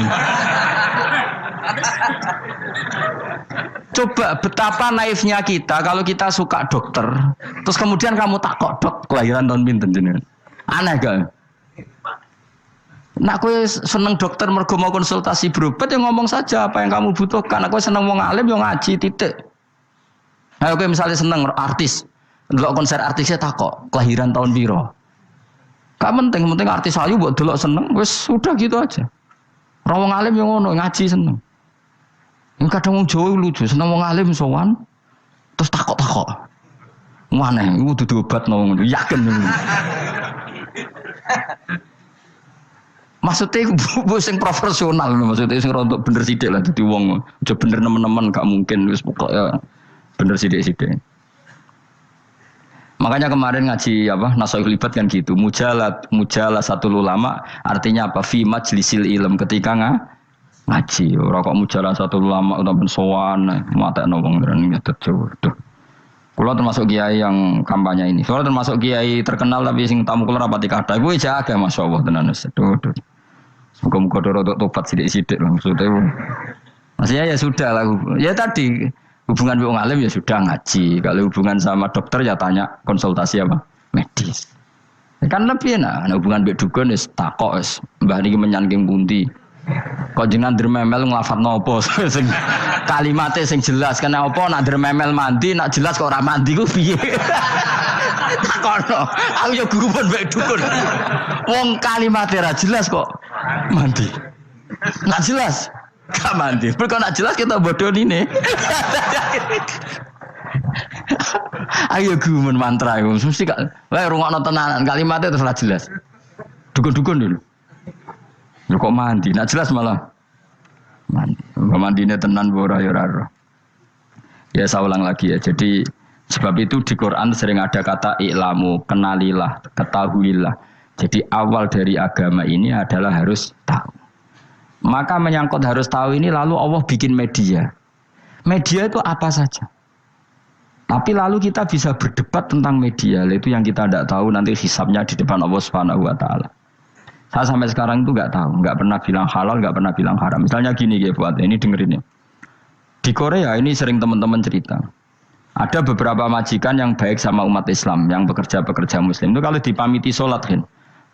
Coba betapa naifnya kita kalau kita suka dokter, terus kemudian kamu takok dok kelahiran tahun pinten jenengan. Aneh gak? Nak kowe seneng dokter mergo mau konsultasi berobat ya ngomong saja apa yang kamu butuhkan. Aku seneng wong alim yo ngaji titik. Ayo kowe misalnya seneng artis, ndelok konser artisnya takok kelahiran tahun piro. Gak penting artis ayu mbok delok seneng wis sudah gitu aja. Ora wong alim yo ngono ngaji seneng. Yang kadang wong Jawa lucu, seneng wong alim sowan terus takok-takok. Mana iku dudu obat ngono yakin. Maksudnya bu sing profesional, maksudnya sing rontok bener sidik lah, jadi wong, aja bener nemen-nemen gak mungkin, wis pokoknya bener sidik-sidik. Makanya kemarin ngaji apa Nasoihul Ibad kan gitu, mujalah satu ulama, artinya apa? Fi majlisil ilm ketika ngaji, orang kok mujalah satu ulama udah bensoan, mata nongong dan ngetet tuh. Kulo termasuk kiai yang kampanye ini, soalnya termasuk kiai terkenal tapi sing tamu kulo rapati kada, gue jaga masya Allah tenan tuh. Muka-muka dorot topat sidik-sidik maksudnya. Maksudnya ya sudah lah. Ya tadi hubungan dengan alim ya sudah ngaji. Kalau hubungan sama dokter ya tanya konsultasi apa? Medis. Kan lebih enak. Nah, hubungan dengan dukun ya takok es. Mbah niki menyangking pundi. Kok jenengan dermemel nglafat nopo? Kalimatnya sing jelas kan apa nak dermemel mandi nak jelas kok ora mandi ku piye? Takono. Aku ya guruan mbek dukun. Wong kalimatnya ra jelas kok mandi. Nak jelas gak mandi. Kalau nak jelas kita bodoh ini. Ayo gumun mantra itu. Mesti gak. Wah rungokno tenanan kalimatnya terus ra jelas. Dukun-dukun dulu. Lu kok mandi? Nak jelas malah mandi. Mandinya tenan ora ya ora. Ya saya ulang lagi ya. Jadi sebab itu di Quran sering ada kata i'lamu, kenalilah, ketahuilah. Jadi awal dari agama ini adalah harus tahu. Maka menyangkut harus tahu ini lalu Allah bikin media. Media itu apa saja. Tapi lalu kita bisa berdebat tentang media. Itu yang kita tidak tahu nanti hisabnya di depan Allah Subhanahu wa taala. Saya sampai sekarang itu nggak tahu, nggak pernah bilang halal, nggak pernah bilang haram. Misalnya gini ya buat ini dengerin ya. Di Korea ini sering teman-teman cerita. Ada beberapa majikan yang baik sama umat Islam, yang bekerja Muslim. Itu kalau dipamiti sholat kan.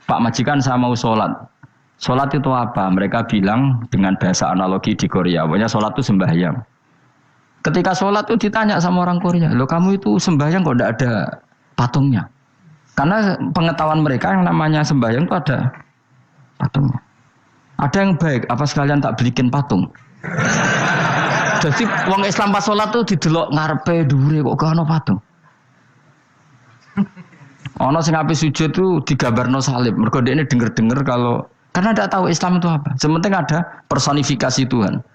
Pak majikan saya mau sholat. Sholat itu apa? Mereka bilang dengan bahasa analogi di Korea. Pokoknya sholat itu sembahyang. Ketika sholat itu ditanya sama orang Korea. Loh kamu itu sembahyang kok tidak ada patungnya? Karena pengetahuan mereka yang namanya sembahyang itu ada patungnya. Ada yang baik. Apa sekalian tak belikin patung? Jadi wong Islam pas sholat tuh didelok ngarepe dhuwure kok gak ono patung. Ono sing ape sujud tuh digambarno salib. Mergo dekne denger-denger kalau karena tidak tahu Islam itu apa. Sementing ada personifikasi Tuhan.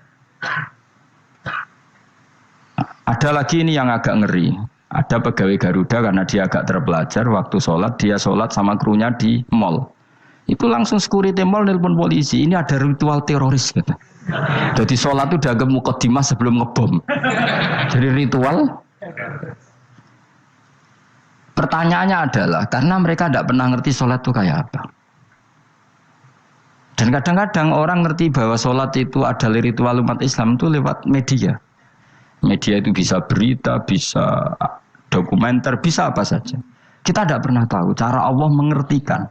Ada lagi ini yang agak ngeri. Ada pegawai Garuda karena dia agak terpelajar waktu sholat dia sholat sama krunya di mall. Itu langsung security mall nelpon polisi. Ini ada ritual teroris gitu. Jadi sholat itu dianggap mukadimah sebelum ngebom. Jadi ritual. Pertanyaannya adalah karena mereka tidak pernah ngerti sholat itu kayak apa. Dan kadang-kadang orang ngerti bahwa sholat itu adalah ritual umat Islam itu lewat media. Media itu bisa berita, bisa dokumenter, bisa apa saja. Kita tidak pernah tahu cara Allah mengertikan.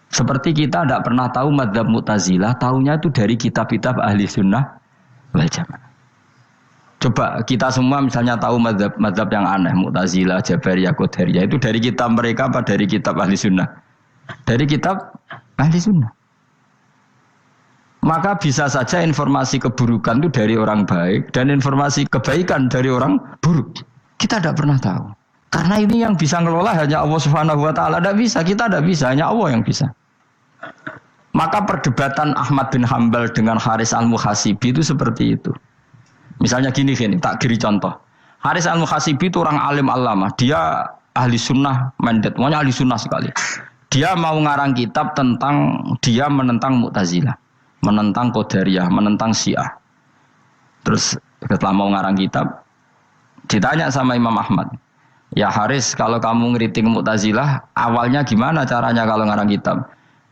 Seperti kita tidak pernah tahu madzhab Mu'tazilah, tahunya itu dari kitab-kitab ahli sunnah wal jamaah. Coba kita semua misalnya tahu madzhab yang aneh, Mu'tazilah, Jabariyah, Qadariyah, itu dari kitab mereka apa dari kitab ahli sunnah? Dari kitab ahli sunnah. Maka bisa saja informasi keburukan itu dari orang baik dan informasi kebaikan dari orang buruk. Kita tidak pernah tahu. Karena ini yang bisa ngelola hanya Allah Subhanahu wa taala. Tidak bisa, kita tidak bisa, hanya Allah yang bisa. Maka perdebatan Ahmad bin Hanbal dengan Haris al-Muhasibi itu seperti itu. Misalnya gini, tak kiri contoh. Haris al-Muhasibi itu orang alim allamah. Dia ahli sunnah mandat, pokoknya ahli sunnah sekali. Dia mau ngarang kitab tentang dia menentang Mu'tazilah, menentang Qadariyah, menentang Syiah. Terus setelah mau ngarang kitab, ditanya sama Imam Ahmad, ya Haris, kalau kamu ngeritik Mu'tazilah, awalnya gimana caranya kalau ngarang kitab?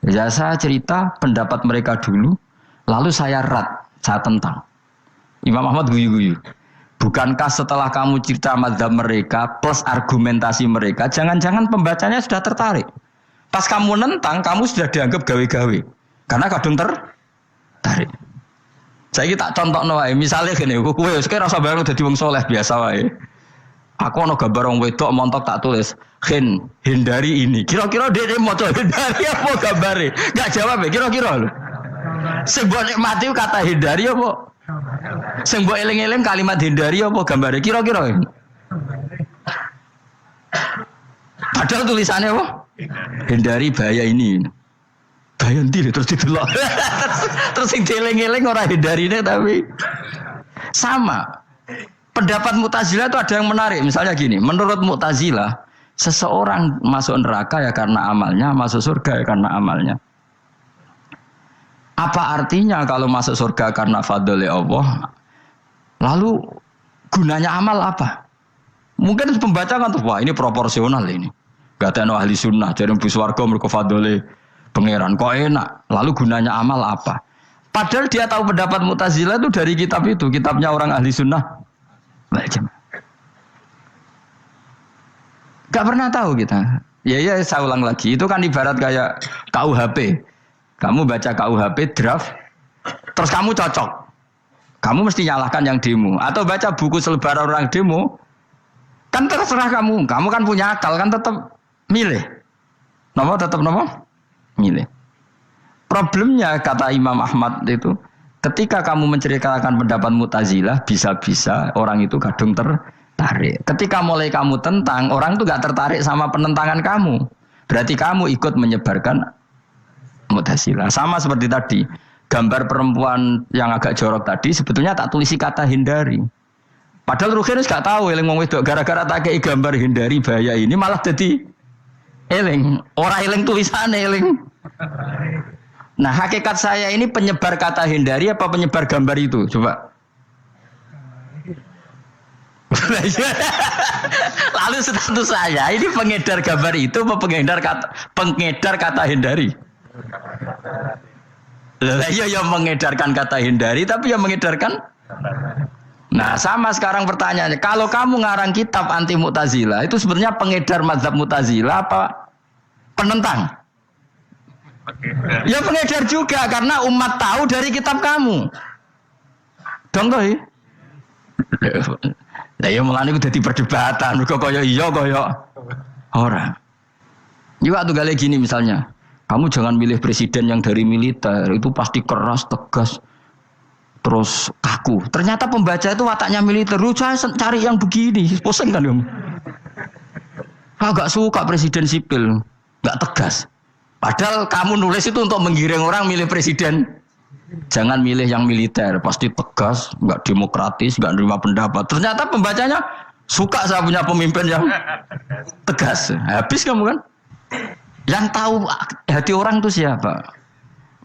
Ya saya cerita pendapat mereka dulu, lalu saya tentang. Imam Ahmad guyu-guyu. Bukankah setelah kamu cerita mazhab mereka plus argumentasi mereka, jangan-jangan pembacanya sudah tertarik. Pas kamu nentang, kamu sudah dianggap gawe-gawe. Karena kadung tertarik. Saya tak contohno wae, misale ngene, kowe wis kira rasa bareng dadi wong saleh biasa wae. Aku ana gambar wong wedok montok tak tulis, hindari ini. Kira-kira dia maca hindari apa gambare? Enggak jawab ya, kira-kira lho. Sing mbok nikmati kata hindari apa? Sing mbok eling-eling kalimat hindari apa gambare? Kira-kira. Padahal tulisannya apa? Hindari bahaya ini. Bahaya ndi terus didelok. Terus sing dieling-eling ora hindarine tapi sama. Pendapat Mu'tazilah itu ada yang menarik. Misalnya gini, menurut Mu'tazilah, seseorang masuk neraka ya karena amalnya, masuk surga ya karena amalnya. Apa artinya kalau masuk surga karena fadl Allah? Lalu gunanya amal apa? Mungkin pembaca kan tuh, wah ini proporsional ini. Gak ada ahli sunnah, jadi bus warga mereka fadl pangeran. Kok enak? Lalu gunanya amal apa? Padahal dia tahu pendapat Mu'tazilah itu dari kitab itu, kitabnya orang ahli sunnah. Gak pernah tahu kita. Ya saya ulang lagi. Itu kan ibarat kayak KUHP. Kamu baca KUHP draft, terus kamu cocok. Kamu mesti nyalahkan yang demo. Atau baca buku selebaran orang demo, kan terserah kamu. Kamu kan punya akal, kan tetap milih. Tetap milih. Problemnya kata Imam Ahmad itu, ketika kamu menceritakan pendapat Mu'tazilah, bisa-bisa orang itu kadung tertarik. Ketika mulai kamu tentang, orang itu gak tertarik sama penentangan kamu. Berarti kamu ikut menyebarkan Mu'tazilah. Sama seperti tadi, gambar perempuan yang agak jorok tadi, sebetulnya tak tulisi kata hindari. Padahal Ruhin gak tahu, eling wong wedok gara-gara tak kei gambar hindari bahaya ini, malah jadi eling. Orang eling tulisannya eling. Nah, hakikat saya ini penyebar kata hindari apa penyebar gambar itu? Coba. Lalu status saya ini pengedar gambar itu apa pengedar kata hindari? Lah iya yang mengedarkan kata hindari tapi yang mengedarkan. Nah, sama sekarang pertanyaannya, kalau kamu ngarang kitab anti Mu'tazilah itu sebenarnya pengedar mazhab Mu'tazilah apa penentang? Ya pengedar juga karena umat tahu dari kitab kamu. Dong toh. Lah ya mulane ku dadi perdebatan, mergo kaya iya kaya ora. Juga tuh gale gini misalnya, kamu jangan milih presiden yang dari militer, itu pasti keras, tegas, terus kaku. Ternyata pembaca itu wataknya militer, lu cari yang begini, bosan kan kamu? Agak suka presiden sipil, nggak tegas. Padahal kamu nulis itu untuk menggiring orang milih presiden. Jangan milih yang militer, pasti tegas, nggak demokratis, nggak nerima pendapat. Ternyata pembacanya suka saya punya pemimpin yang tegas. Habis kamu kan? Yang tahu hati orang itu siapa?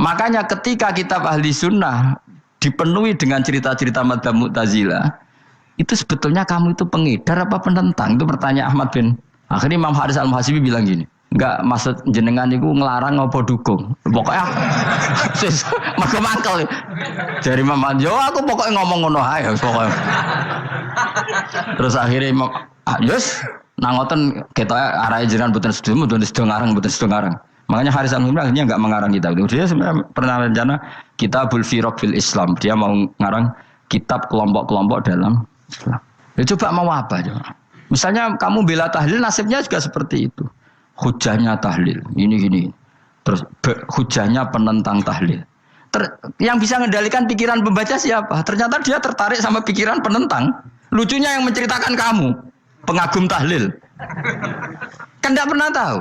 Makanya ketika kitab ahli sunnah dipenuhi dengan cerita-cerita madzhab Mu'tazilah, itu sebetulnya kamu itu pengedar apa penentang? Itu pertanyaan Ahmad bin. Akhirnya Imam Haris Al-Muhasibi bilang gini. Enggak, maksud jenengan itu ngelarang apa dukung. Pokoknya mangkel. Dari Imam Anjo aku pokoknya ngomong ngono ae pokoknya. Terus akhirnya Imam Yus nangoten kita arahe jenengan mboten sedo ngarang. Makanya Haris Al-Muhasibi akhirnya enggak mengarang kitab itu. Dia sebenarnya pernah rencana Kitabul Firaq fil Islam. Dia mau ngarang kitab kelompok-kelompok dalam Islam. Ya coba mau apa coba? Misalnya kamu bela tahlil, nasibnya juga seperti itu. Hujahnya tahlil, ini. Terus hujahnya penentang tahlil. Yang bisa mengendalikan pikiran pembaca siapa? Ternyata dia tertarik sama pikiran penentang. Lucunya yang menceritakan kamu, pengagum tahlil. Kan tidak pernah tahu.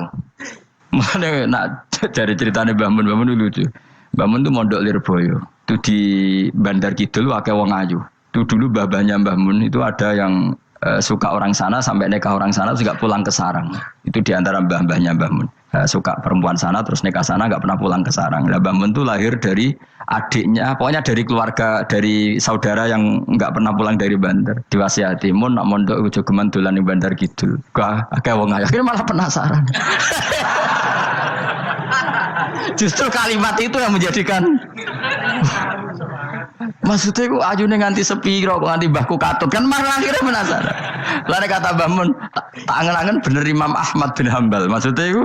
Mana dari ceritanya Mbah Mun itu lucu. Mbah Mun itu mondok Lirboyo. Itu di Bandar Kidul akeh wong ayu. Itu dulu babanya Mbah Mun itu ada yang suka orang sana sampai nikah orang sana juga pulang ke sarang. Itu diantara mbah-mbahnya Mbah Mun. Suka perempuan sana terus nikah sana nggak pernah pulang ke sarang. Nah, Mbah Mun itu lahir dari adiknya, pokoknya dari keluarga, dari saudara yang nggak pernah pulang dari Bandar. Diwasiati mun nak mondok ujo geman dolan ning Bandar Kidul. Akeh wong ayu. Akhirnya malah penasaran. Justru kalimat itu yang menjadikan maksudnya aku ajune nganti sepiro kok nganti mbahku katut kan malah akhirnya penasaran. Lare kata Mbah Mun tak angen-angen bener Imam Ahmad bin Hambal. Maksudnya itu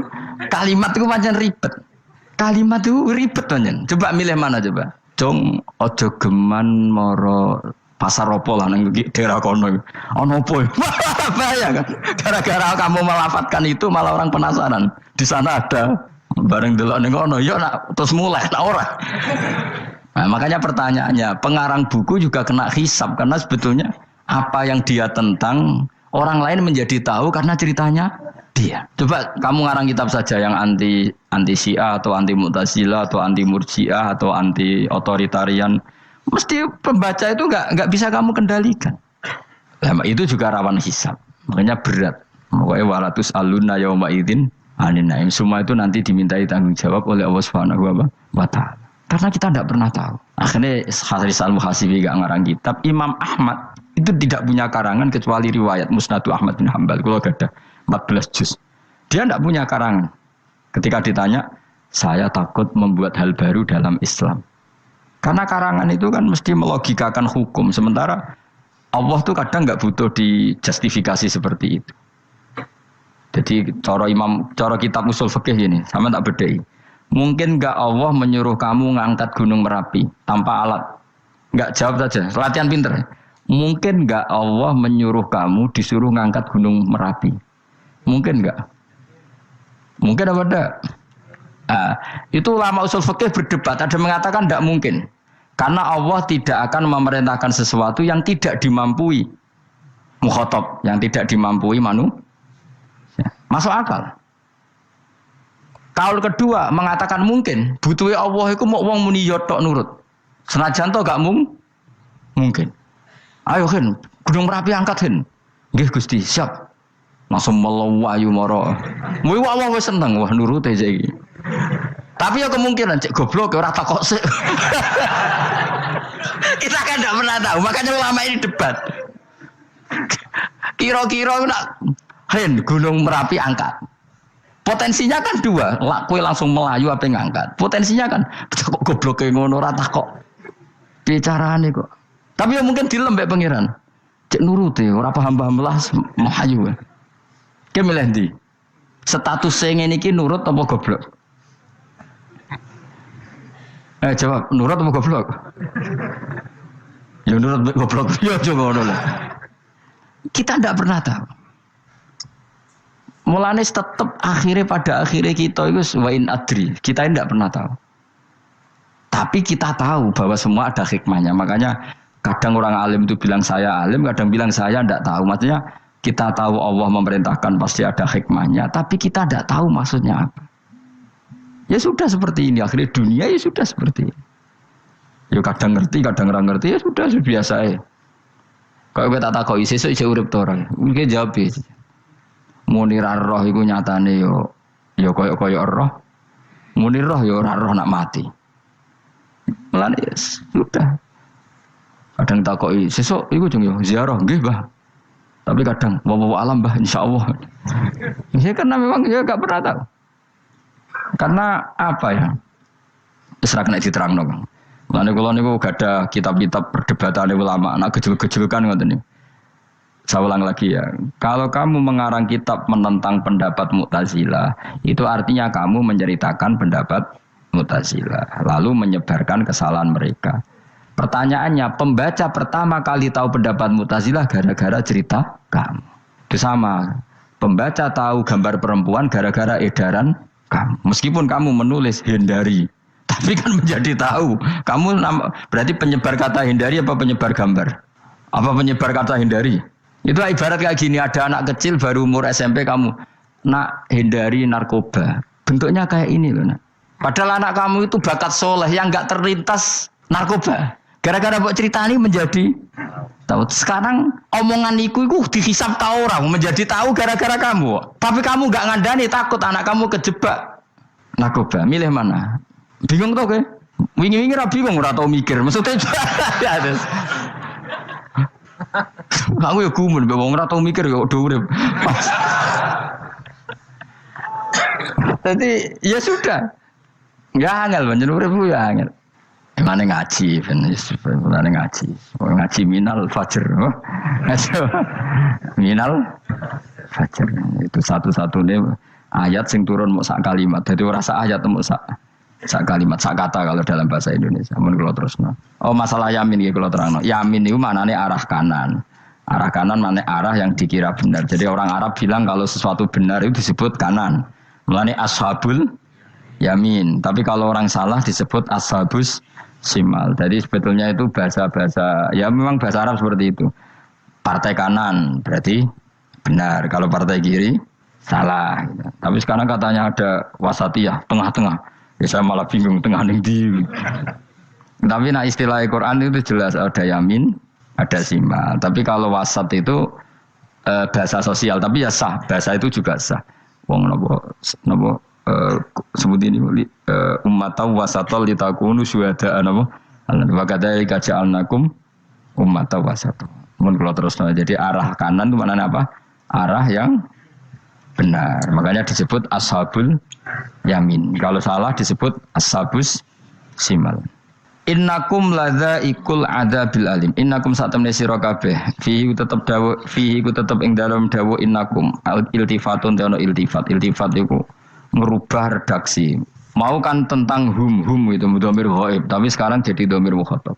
kalimat itu pancen ribet. Kalimat itu ribet banget. Coba milih mana coba? Jong ojo geman moro pasar opo lah nang daerah kono. Ono opo? Bahaya kan? Gara-gara kamu melafatkan itu malah orang penasaran. Di sana ada bareng delok ning kono, yo nak terus mulai nak ora. Nah, makanya pertanyaannya, pengarang buku juga kena hisab karena sebetulnya apa yang dia tentang orang lain menjadi tahu karena ceritanya dia. Coba kamu ngarang kitab saja yang anti Syiah atau anti Mu'tazilah atau anti Murji'ah atau anti otoritarian, mesti pembaca itu nggak bisa kamu kendalikan. Nah, itu juga rawan hisab. Makanya berat. Pokoknya walatus aluna yauma idzin anin naim. Semua itu nanti dimintai tanggung jawab oleh Allah Subhanahu wa taala. Karena kita tidak pernah tahu. Akhirnya Haris Al-Muhasibi gak ngarang kitab. Imam Ahmad itu tidak punya karangan kecuali riwayat Musnadu Ahmad bin Hanbal. Kalau ada 14 juz. Dia tidak punya karangan. Ketika ditanya, saya takut membuat hal baru dalam Islam. Karena karangan itu kan mesti melogikakan hukum. Sementara Allah tuh kadang nggak butuh dijustifikasi seperti itu. Jadi cara kitab usul fikih gini, sama tak bedai. Mungkin nggak Allah menyuruh kamu ngangkat gunung Merapi tanpa alat? Nggak, jawab saja. Latihan pinter. Mungkin nggak Allah menyuruh kamu disuruh ngangkat gunung Merapi? Mungkin nggak? Mungkin apa enggak? Itu ulama usul fikih berdebat. Ada mengatakan tidak mungkin. Karena Allah tidak akan memerintahkan sesuatu yang tidak dimampui mukhatab, yang tidak dimampui manusia. Masuk akal. Kaul kedua mengatakan mungkin. Butuhnya Allah itu mau wong muni yotok nurut. Senajan to gak mungkin. Ayo Hen, Gunung Merapi angkat Hen. Nggih Gusti, siap. Langsung melayu mara. Muwi Allah wis seneng wah nurut aja iki. Tapi ya kemungkinan cek goblok ora takok sik. Kita kan tidak pernah tahu, makanya ulama ini debat. Kira-kira nak Hen Gunung Merapi angkat. Potensinya kan dua, kue langsung melayu apa ngangkat. Potensinya kan kok goblok kayak ngono ora takok. Bicarane kok. Tapi ya mungkin dilembek pangeran. Cek nuruti ora paham-paham lah melayu. Ki milih ndi? Status sing ngene iki nurut apa goblok? Jawab, nurut apa goblok? Ya nurut goblok. Ya coba ngono. Kita ndak pernah tahu. Mulane tetap pada akhirnya kita itu wain adri. Kita tidak pernah tahu. Tapi kita tahu bahwa semua ada hikmahnya. Makanya kadang orang alim itu bilang saya alim, kadang bilang saya tidak tahu. Maksudnya kita tahu Allah memerintahkan pasti ada hikmahnya. Tapi kita tidak tahu maksudnya apa. Ya sudah seperti ini. Akhirnya dunia ya sudah seperti ini. Ya kadang ngerti, kadang orang ngerti. Ya sudah biasa ya. Kalau kita tak tahu sesuk iso urip to orang. Mungkin jawab ya. Munir roh iku nyatane yo koyo roh. Munir roh yo ora roh nak mati. Mulane sudah. Kadang takoki sesuk iku jeng yo ziarah nggih, Mbah. Tapi kadang wa alam, Mbah, insyaallah. Ya karena memang ya enggak pernah tahu. Karena apa ya? Wis ra kena diterangno, Kang. Mulane kula niku gak ada kitab-kitab perdebatan ulama, nak gejul-gejulkan ngoten niku. Saya ulang lagi ya, kalau kamu mengarang kitab menentang pendapat Mu'tazilah, itu artinya kamu menceritakan pendapat Mu'tazilah, lalu menyebarkan kesalahan mereka. Pertanyaannya, pembaca pertama kali tahu pendapat Mu'tazilah gara-gara cerita kamu. Itu sama, pembaca tahu gambar perempuan gara-gara edaran kamu. Meskipun kamu menulis hindari, tapi kan menjadi tahu. Kamu berarti penyebar kata hindari apa penyebar gambar? Apa penyebar kata hindari? Itu ibarat kayak gini, ada anak kecil baru umur SMP kamu nak hindari narkoba. Bentuknya kayak ini loh nak. Padahal anak kamu itu bakat soleh yang nggak terlintas narkoba. Gara-gara buat cerita ini menjadi tahu. Sekarang omongan itu dihisap tahu orang menjadi tahu gara-gara kamu. Tapi kamu nggak ngandani, takut anak kamu kejebak narkoba. Milih mana? Bingung tuh ke? Wingi-wingi ra bingung ora tau mikir. Maksudnya ya terus. Aku ya gumun, wong ora tau mikir kok do urip. Jadi ya sudah. Enggak angel pancen urip ya angel. Emane ngaji ben ngaji. Ngaji minal fajr. Minal fajr. Itu satu-satunya ayat sing turun mok sak kalimat. Dadi ora sak ayat mok sak Sak kalimat, sak kata kalau dalam bahasa Indonesia. Mun kula terusno. Oh, masalah yamin iki kula terangno. Yamin itu maknane arah kanan. Arah kanan maknane arah yang dikira benar. Jadi orang Arab bilang kalau sesuatu benar itu disebut kanan. Mulane ashabul yamin. Tapi kalau orang salah disebut ashabus simal. Jadi sebetulnya itu bahasa-bahasa ya memang bahasa Arab seperti itu. Partai kanan berarti benar. Kalau partai kiri salah. Tapi sekarang katanya ada wasatiyah, tengah-tengah. Ya saya malah bingung tengah ning ndi. Tapi nah istilah Al-Qur'an itu jelas ada yamin, ada simal. Tapi kalau wasat itu bahasa sosial, tapi ya sah. Bahasa itu juga sah. Wong napa sebut ini ummatan wasatol litakunu syuhada napa? Wa kadzalika ja'alnakum ummatan wasatol. Mun kula terusno. Jadi arah kanan itu maknanya apa? Arah yang benar. Makanya disebut ashabul yamin. Kalau salah disebut ashabus simal. Innakum ladzaikul adzabil alim. Innakum satamne sira kabeh. Fihi tetep dawu, fihi ku tetep ing dalem dawu innakum. Iltifatun teono iltifat. Iltifat iku merubah redaksi. Mau kan tentang hum itu dhamir ghaib, tapi sekarang jadi dhamir mukhatab.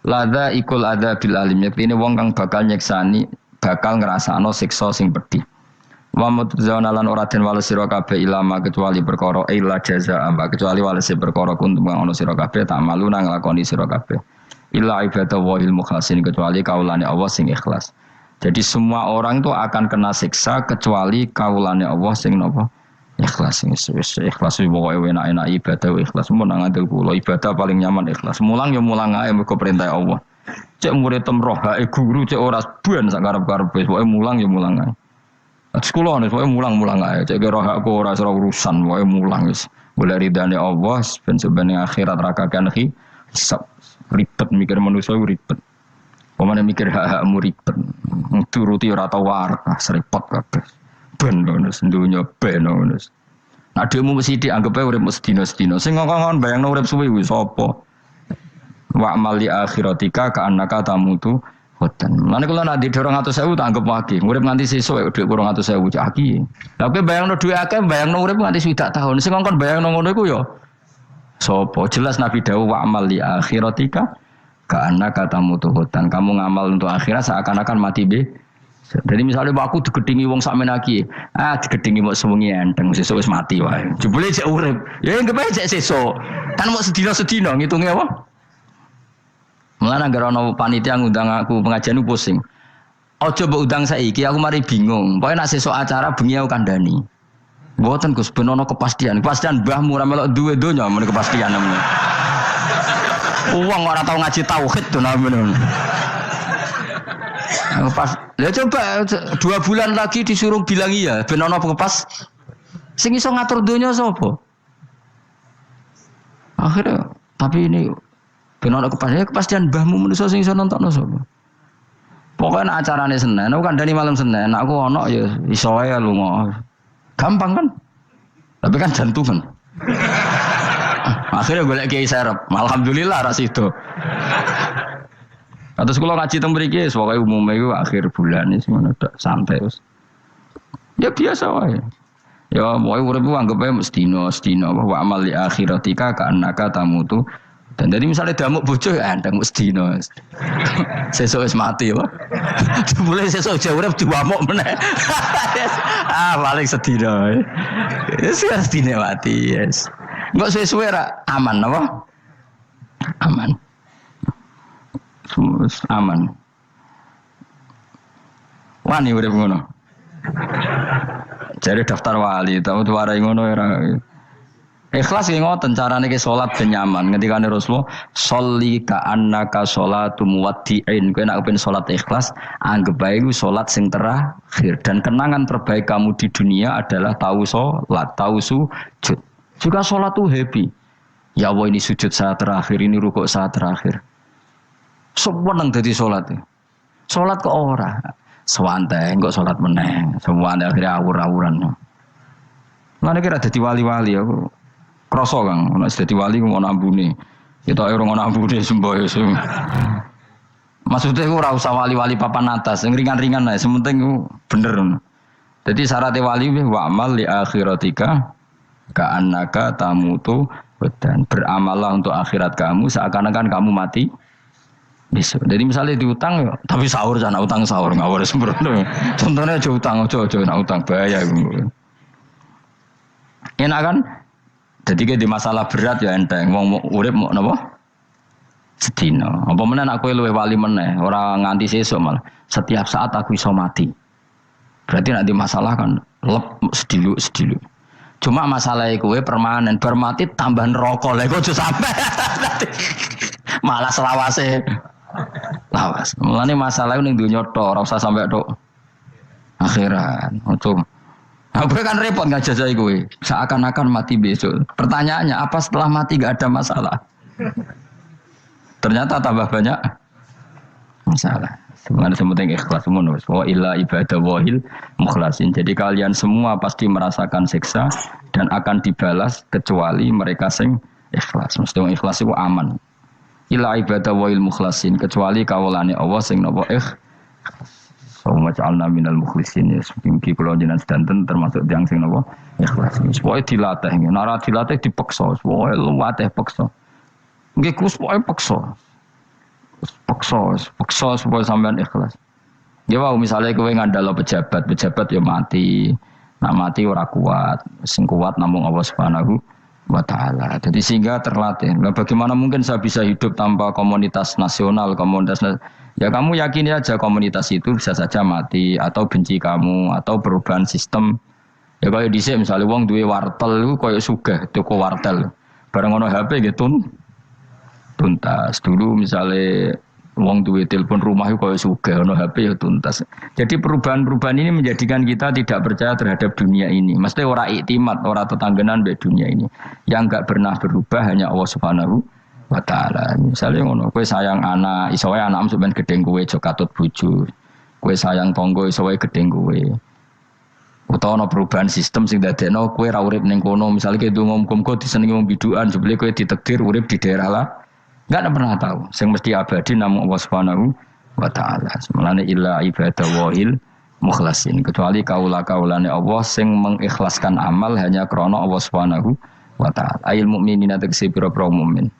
Ladzaikul adzabil alim. Yektine wong kang bakal nyeksani, bakal ngrasakno siksa sing pedhi. Wa mutzauna lan ora den wales sira kabeh ilama kecuali perkara illa jaza amba kecuali wales perkara kuntum ana sira kabeh tak malu nang nglakoni sira kabeh illa ibadah wahil mukhlasin kecuali kaulane Allah sing ikhlas. Jadi semua orang itu akan kena siksa kecuali kaulane Allah sing napa ikhlas. Ikhlas pokoke enak-enak ibadah ikhlas mun nang ngandel kula ibadah paling nyaman ikhlas. Mulang ya mulang ae mergo perintah Allah. Cek murid temroh hae guru cek ora ben sak karep-karepe pokoke mulang ya mulang ae. Sekolah nih, soalnya mulang-mulang aja. Cek roh aku ora urusan, soalnya mulang guys. Boleh ridane Allah, sebenarnya akhirat rakakan hisab ribet mikir manusia ribet. Pemane mikir hak-hakmu ribet. Turuti ora tau waras, repot kabeh. Ben nus dunya ben nus. Nah dhewe mesti dianggap ae urip sedina-sedina. Sing ngomong bayangno urip suwe kuwi sapa? Wa amali akhiratika ka annaka tamutu. Hoten. Lan kula nak di 200.000 tak anggap wage. Urip nganti sesuk dhuwit 200.000 cak iki. Lah kowe bayangno dhuwit akeh, bayangno urip nganti 20 tahun. Sing ngongkon bayangno ngono iku ya sapa? Jelas Nabi dawuh wa amal li akhiratika ka annaka tamutu hoten. Kamu ngamal untuk akhirat seakan-akan mati be. Jadi misalnya aku digedingi wong sak menaki, digedingi mok sewengi enteng sesuk wis mati wae. Jebule cek urip. Ya anggap ae cek sesuk. Kan mok sedina-sedina ngitunge apa? Mulane anggere ana panitia ngundang aku pengajian ku pusing. Aja mbok undang saiki aku mari bingung. Pokoke nek sesuk acara bengi aku kandhani. Mboten Gus ben ana kepastian. Kepastian mbahmu ora melok duwe donya men kepastian namanya. Wong ora tau ngaji tauhid to namanya. Pas, ya coba 2 bulan lagi disuruh bilang iya ben ana kepas. Sing iso ngatur donya sapa? Akhirnya tapi ini benar kepastian mbahmu manusia sing iso nonton sapa. Pokoke nek acarane Senin, aku kandhani malam Senin, aku ono ya iso wae lunga. Gampang kan? Tapi kan jantungan. Akhirnya golek kiai serep. Alhamdulillah ra sido. Terus kula ngaji teng mriki pokoke umume iku akhir bulan wis ngono tok santai wis. Ya biasa wae. Ya pokoke urip ku anggap ae mestino wa amal li akhiratika ka annaka tamutu. Dan jadi misalnya damuk bojo ya endang mestino. Sesuk wis mati wae. Mulai sesuk jauh urip diwamuk meneh. Paling sedina. Wis sedina mati, yes. Enggak suwe-suwe ra aman apa? Aman. Aman. Wani urip ngono. Jare daftar wali, tau warai ngono ora. Ikhlas ki ngoten carane ki salat ben nyaman. Ngendikane Rasulullah, "Sholli ka annaka sholatu muwaddi'in." Kowe nek pengen salat ikhlas, anggap bae iku salat sing terakhir dan kenangan terbaik kamu di dunia adalah tahu salat, tahu sujud. Juga salat tuh happy. Ya Allah ini sujud saat terakhir, ini rukuk saat terakhir. Seneng dadi salat. Salat kok ora. Sewantai kok salat meneh. Semuanya akhirnya awur-awuran. Lan iki ra dadi wali-wali aku. Kroso Kang, nek dadi wali ku ono ambune. Kita ora ono ambune semboyo. Maksudnya ora usah wali-wali papan atas, sing ringan-ringan ae, sementing ku bener. Jadi syarat wali wa amal li akhiratika ka annaka tamutu Dan beramallah untuk akhirat kamu seakan-akan kamu mati besok. Jadi misalnya diutang, tapi sahur jangan utang sahur ngawur sembrono. Contohnya aja utang, ojo nak utang bahaya. Enak kan? Jadi kayak di masalah berat ya enteng. Wong urip mau napa? Sedina. Apa meneh nak kowe luwih wali meneh, ora nganti sesuk malah. Setiap saat aku iso mati. Berarti nak di masalah kan lep sedilu. Cuma masalah kowe permanen, bar mati tambah neraka. Lha kok aja sampe. Malah selawase. Lawas. Mulane masalah ning donya tok, ora usah sampe tok akhirat. Ojo. Aku kan repot ngajajai kowe. Seakan-akan mati besok. Pertanyaannya, apa setelah mati gak ada masalah? Ternyata tambah banyak masalah. Sebenarnya semuanya ikhlas semua. Wa illa ibadah wahil mukhlasin. Jadi kalian semua pasti merasakan siksa dan akan dibalas kecuali mereka sing ikhlas. Mesti ikhlas itu aman. Illa ibadah wahil mukhlasin, kecuali kawulane Allah sing napa Allahumma ja'alna minal mukhlisin. Ya mungkin kula jenengan sedanten termasuk tiyang sing napa ikhlas. Pokoke dilatih, nek ora dilatih dipaksa, pokoke luwateh paksa. Nggih Gus pokoke paksa supaya sampean ikhlas. Ya wae misale kowe ngandalo pejabat ya mati. Nak mati ora kuat, sing kuat namung Allah Subhanahu wa taala. Jadi sehingga terlatih. Nah, bagaimana mungkin saya bisa hidup tanpa komunitas nasional, ya kamu yakini aja komunitas itu bisa saja mati atau benci kamu atau perubahan sistem. Ya kayak dhisik misalnya wong duwe wartel iku koyo sugih toko wartel. Bareng ono HP gitu tuntas. Dulu misalnya wong duwe telepon rumah itu koyo sugih ono HP ya tuntas. Jadi perubahan-perubahan ini menjadikan kita tidak percaya terhadap dunia ini. Mesti ora iktimat, ora tetanggenan be dunia ini. Yang enggak pernah berubah hanya Allah Subhanahu wa taala. Misalnya ngono, kowe sayang anak, iso wae anakmu sampean gedeng kowe aja katut bojo. Kowe sayang tangga iso wae gedeng kowe. Utawa ana perubahan sistem sing dadekno kowe ra urip ning kono, misale kowe ndonga muga-muga disenengi wong bidukan, sebele kowe ditakdir urip di daerah lah. Enggak pernah tahu. Sing mesti abadi namung Allah Subhanahu wa taala. Semulane illa ibadah wahil mukhlasin, kecuali kaula-kaulane Allah sing mengikhlaskan amal hanya krana Allah Subhanahu wa taala. Ail mukminina tegese pira-pira mukmin.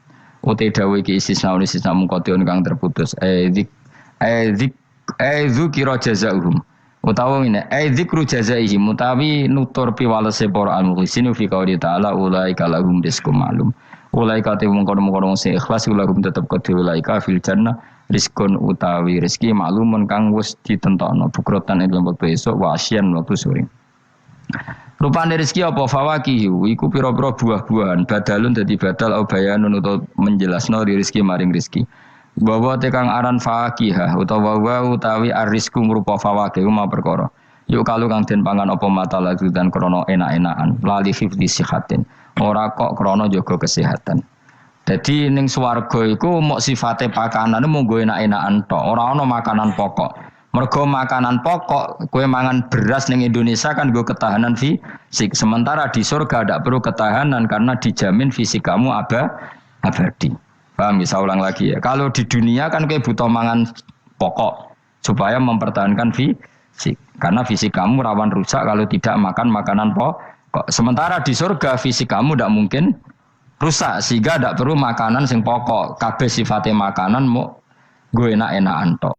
Uti dawuh iki istisna mungkotion kang terputus. Dzikra jazaahum. Utawa ngene, dzikru jazaihim mutawi nutur piwalese para al-mukhlisin fi qouli ta'ala ulaika lahum rizqum ma'lum. Ulaika te mungkon-mungkon sing ikhlas lahum tetep kedhe ulaika fil jannah rizqun utawi rezeki maklumun kang wis ditentokno bukrotan ing lembut besok wa asyan waktu sore. Rupane rezeki apa fawakihu iku pira-pira buah-buahan badalun dadi badal au bayanun utawa menjelasno rezeki maring rezeki. Bahwa tekang aran fakihah utawa utawi arisku ngrupa fawakih ma perkara. Yuk kalau kang den pangan apa mata lagu dan krana enak-enakan lali hifdzi sihatin. Ora kok krana jaga kesehatan. Jadi ning swarga iku mok sifate pakanane mung go enak-enakan tok, ora ana makanan pokok. Mergo makanan pokok kowe mangan beras ning Indonesia kan go ketahanan fisik. Sementara di surga tidak perlu ketahanan karena dijamin fisik kamu abadi. Paham bisa ulang lagi ya. Kalau di dunia kan kayak butuh mangan pokok supaya mempertahankan fisik. Karena fisik kamu rawan rusak kalau tidak makan makanan pokok. Sementara di surga fisik kamu tidak mungkin rusak sehingga tidak perlu makanan sing pokok. Kabeh sifatnya makanan mau gue enak-enakan tok.